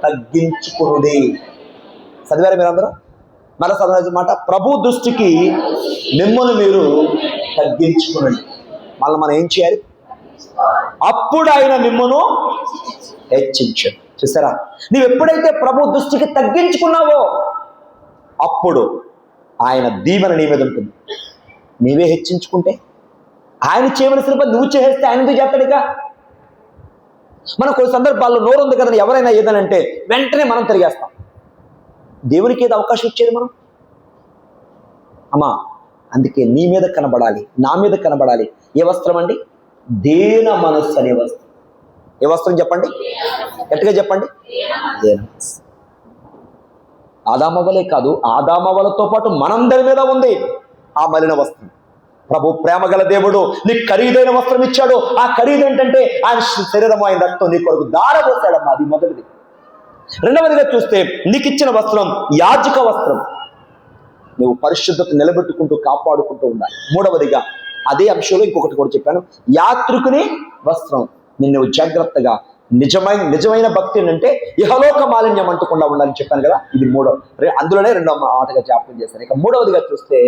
తగ్గించుకునుడి. చదివారా మీరందరూ? మళ్ళీ చదవని మాట, ప్రభు దృష్టికి మిమ్మును మీరు తగ్గించుకునండి. మళ్ళీ మనం ఏం చేయాలి? అప్పుడు ఆయన మిమ్మును హెచ్చించాడు. చూసారా, నీవు ఎప్పుడైతే ప్రభు దృష్టికి తగ్గించుకున్నావో అప్పుడు ఆయన దీవెన నీ మీద ఉంటుంది. నీవే హెచ్చించుకుంటే ఆయన చేయవలసిన పని నువ్వు చేస్తే ఆయన ఎందుకు చేస్తాడుగా? మనం కొన్ని సందర్భాల్లో నోరు ఉంది కదా, ఎవరైనా ఏదనంటే వెంటనే మనం తిరిగేస్తాం. దేవునికి ఏదో అవకాశం ఇచ్చేది మనం? అమ్మా, అందుకే నీ మీద కనబడాలి, నా మీద కనబడాలి. ఏ వస్త్రం అండి? దేన మనస్సు అనే వస్త్రం. ఏ వస్త్రం చెప్పండి? గట్టిగా చెప్పండి. దేన మనస్సు. ఆదామవ్వలే కాదు, ఆదామవ్వలతో పాటు మనందరి మీద ఉంది ఆ మలిన వస్త్రం. ప్రభు ప్రేమ గల దేవుడు నీకు ఖరీదైన వస్త్రం ఇచ్చాడు. ఆ ఖరీదు ఏంటంటే ఆయన శరీరం, ఆయన రక్తం నీ కొరకు దారబోసాడమ్మా. అది మొదటిది. రెండవదిగా చూస్తే నీకు ఇచ్చిన వస్త్రం యాజక వస్త్రం. నువ్వు పరిశుద్ధత నిలబెట్టుకుంటూ కాపాడుకుంటూ ఉండాలి. మూడవదిగా అదే అంశంలో ఇంకొకటి కూడా చెప్పాను, యాత్రికుని వస్త్రం. నిన్ను జాగ్రత్తగా నిజమైన భక్తి ఏంటంటే ఇహలోక మాలిన్యం అంటకుండా ఉండాలని చెప్పాను కదా. ఇది అందులోనే రెండో మాటగా జ్ఞాపకం చేశాను. ఇక మూడవదిగా చూస్తే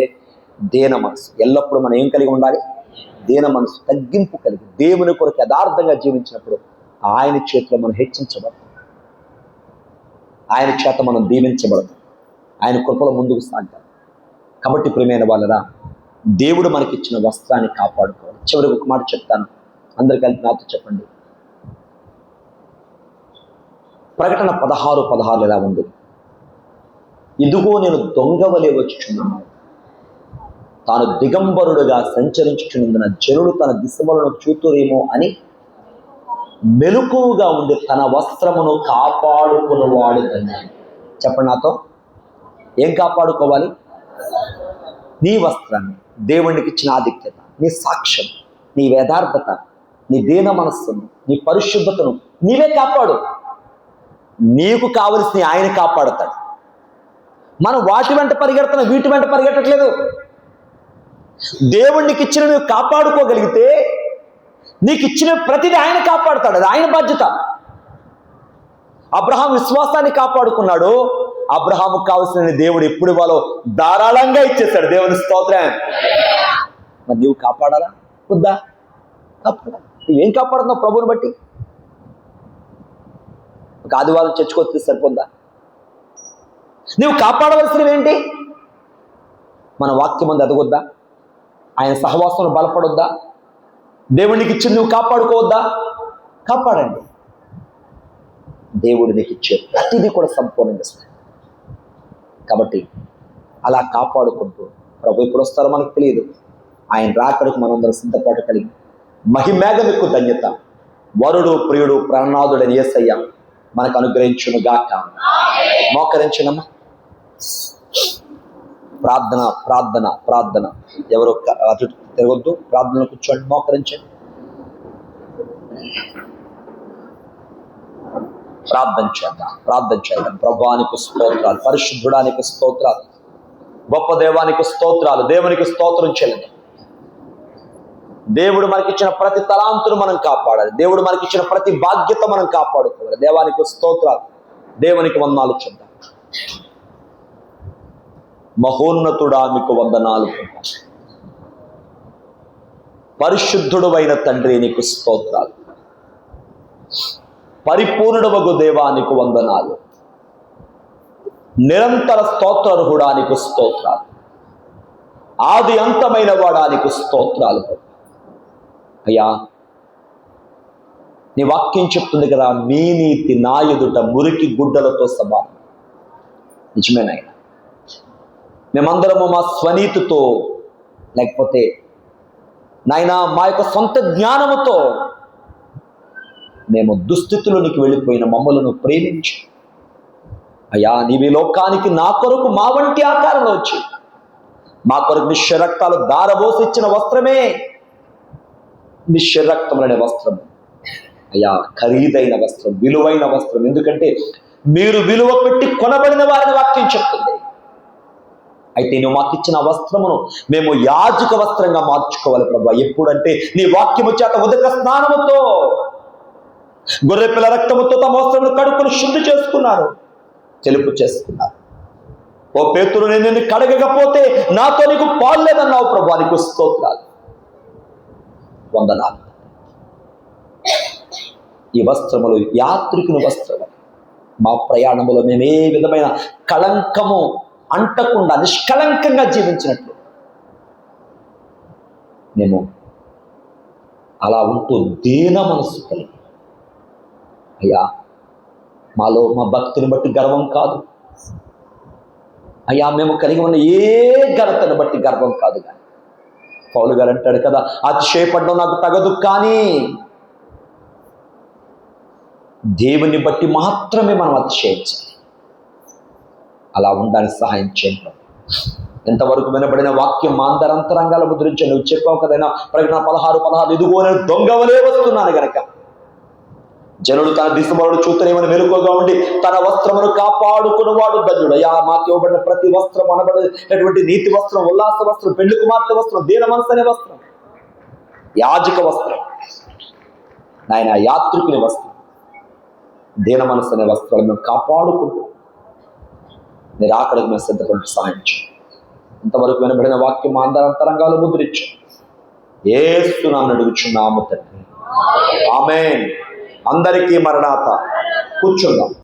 దేన మనసు. ఎల్లప్పుడూ మనం ఏం కలిగి ఉండాలి? దేన మనసు, తగ్గింపు కలిగి దేవుని కొరకు యథార్థంగా జీవించినప్పుడు ఆయన చేతిలో మనం హెచ్చించబడతాం, ఆయన చేత మనం దీవించబడతాం, ఆయన కృపలో ముందుకు సాగుతాం. కాబట్టి ప్రియమైన వాళ్ళరా, దేవుడు మనకిచ్చిన వస్త్రాన్ని కాపాడుకోవాలి. చివరికి ఒక మాట చెప్తాను, అందరు కలిపి నాతో చెప్పండి. ప్రకటన 16:16 ఎలా ఉంది? ఇదిగో నేను దొంగవలే వచ్చుచున్నాను, తాను దిగంబరుడుగా సంచరించుచున్నందున జనులు తన దిశలను చూతురేమో అని మెలకువగా ఉండి తన వస్త్రమును కాపాడుకునేవాడు ధన్యుడు. చెప్పండి నాతో, ఏం కాపాడుకోవాలి? నీ వస్త్రాన్ని, దేవునికి ఇచ్చిన ఆధిక్యత, నీ సాక్ష్యం, నీ యథార్థత, నీ దీన మనస్సును, నీ పరిశుద్ధతను నీవే కాపాడు. నీకు కావలసిన ఆయన కాపాడతాడు. మనం వాటి వెంట పరిగెడుతున్నా, వీటి వెంట పరిగెట్టట్లేదు. దేవునికి ఇచ్చిన నువ్వు కాపాడుకోగలిగితే నీకు ఇచ్చిన ప్రతిదీ ఆయన కాపాడుతాడు. అది ఆయన బాధ్యత. అబ్రహాం విశ్వాసాన్ని కాపాడుకున్నాడు. అబ్రహాముకు కావాల్సిన దేవుడు ఎప్పుడు ఇవ్వాలో ధారాళంగా ఇచ్చేస్తాడు. దేవుని స్తోత్రం. మరి నువ్వు కాపాడాలా వద్దా? కాపాడాలి. నువ్వేం కాపాడుతున్నావు ప్రభువుని బట్టి? ఒక ఆదివారం చర్చకొస్తే సరిపోద్దా? నువ్వు కాపాడవలసినవి ఏంటి? మన వాక్యం మంది ఎదగొద్దా? ఆయన సహవాసంలో బలపడొద్దా? దేవుడికి ఇచ్చింది నువ్వు కాపాడుకోవద్దా? కాపాడండి. దేవుడు నీకు ఇచ్చే ప్రతిదీ కూడా సంపూర్ణంగా ఇస్తాడు. కాబట్టి అలా కాపాడుకుంటూ ప్రభు ఎప్పుడు వస్తారో మనకు తెలియదు. ఆయన రాకడకు మనందరం సిద్ధపాటు కలిగి మహిమేఘమిక్కు ధన్యత వరుడు ప్రియుడు ప్రాణనాథుడని యేసయ్య మనకు అనుగ్రహించును గాక. మోకరించునమ్మా. ప్రార్థన ప్రార్థన ప్రార్థన. ఎవరు అటు తిరగొద్దు, ప్రార్థనలో కూర్చోండి, మోకరించండి, ప్రార్థన చేద్దాం. ప్రార్థన చేద్దాం. ప్రభువానికి స్తోత్రాలు, పరిశుద్ధుడానికి స్తోత్రాలు, గొప్ప దేవానికి స్తోత్రాలు. దేవునికి స్తోత్రం చెల్లింది. దేవుడు మనకిచ్చిన ప్రతి తలాంతును మనం కాపాడాలి. దేవుడు మనకిచ్చిన ప్రతి బాధ్యత మనం కాపాడుకోవాలి. దేవానికి స్తోత్రాలు, దేవునికి వందనాలు చెప్తాం. మహోన్నతుడా మీకు వందనాలు. పరిశుద్ధుడు అయిన తండ్రి నీకు స్తోత్రాలు. పరిపూర్ణుడవగు దేవా నీకు వందనాలు. నిరంతర స్తోత్రార్హుడా నీకు స్తోత్రాలు. ఆది అంతమైన వాడా నీకు స్తోత్రాలు. అయ్యా, నీ వాక్యం చెప్తుంది కదా, మీ నీతి నా ఎదుట మురికి గుడ్డలతో సమానం. నిజమేనాయన, మేమందరము మా స్వనీతితో లేకపోతే నాయన మా యొక్క సొంత జ్ఞానముతో మేము దుస్థితిలోనికి వెళ్ళిపోయిన మమ్మలను ప్రేమించి అయ్యా, నీవి లోకానికి నా కొరకు మా వంటి ఆకారంలో వచ్చి మా కొరకు నిశ్చయ రక్తాలు దారబోసి ఇచ్చిన వస్త్రమే నిశ్చయ రక్తములనే వస్త్రం. అయ్యా, ఖరీదైన వస్త్రం, విలువైన వస్త్రం. ఎందుకంటే మీరు విలువ పెట్టి కొనబడిన వారిని వాక్యం చెప్తుంది. అయితే నువ్వు మాకు ఇచ్చిన వస్త్రమును మేము యాజక వస్త్రంగా మార్చుకోవాలి ప్రభా. ఎప్పుడంటే నీ వాక్యము చేత ఉదక స్నానముతో, గొర్రెపిల్ల రక్తముతో తమ వస్త్రమును కడుక్కుని శుద్ధి చేసుకున్నారు, తెలుపు చేసుకున్నారు. ఓ పేతురు, నేను నిన్ను కడగకపోతే నాతో నీకు పాలు లేదన్నావు ప్రభా. నీకు స్తోత్రాలు, వందనాలు. ఈ వస్త్రములు యాత్రికుని వస్త్రములు. మా ప్రయాణములో మేము ఏ విధమైన కళంకము అంటకుండా నిష్కళంకంగా జీవించినట్లు మేము అలా ఉంటూ దీన మనసు కలిగి, అయ్యా మాలో మా భక్తిని బట్టి గర్వం కాదు అయ్యా, మేము కలిగి ఉన్న ఏ ఘనతను బట్టి గర్వం కాదు. కానీ పౌలు గారు అంటాడు కదా, అతిశయపడడం నాకు తగదు, కానీ దేవుని బట్టి మాత్రమే మనం అతిశయించాలి. అలా ఉండడానికి సహాయం చేయండి. ఎంతవరకు వినబడిన వాక్యం మా అంతరంగాల ముద్రించండి. నువ్వు చెప్పావు కదైనా ప్రకటన 16:16, ఇదిగో నేను దొంగవలే వస్తున్నాను గనక జనుడు తన దిశమరుడు చూతనేమని మెలుకోగా ఉండి తన వస్త్రమును కాపాడుకున్నవాడు ధన్యుడు. అయ్యా, మాకు ఇవ్వబడిన ప్రతి వస్త్రం అనబడినటువంటి నీతి వస్త్రం, ఉల్లాస వస్త్రం, పెళ్లి కుమార్తె వస్త్రం, దీన మనసు అనే వస్త్రం, యాజక వస్త్రం, నాయన యాత్రికుని వస్త్రం, దీన మనసు అనే వస్త్రాలు మేము కాపాడుకుంటూ మీరు ఆకలికి మేము సిద్ధపడి సహాయించు. ఇంతవరకు వినబడిన వాక్యం మా అంతరంగాలు ముద్రించు. యేసు నామమున అడుగుచున్నాము తండ్రి, ఆమేన్. అందరికీ మరణాత. కూర్చుందాం.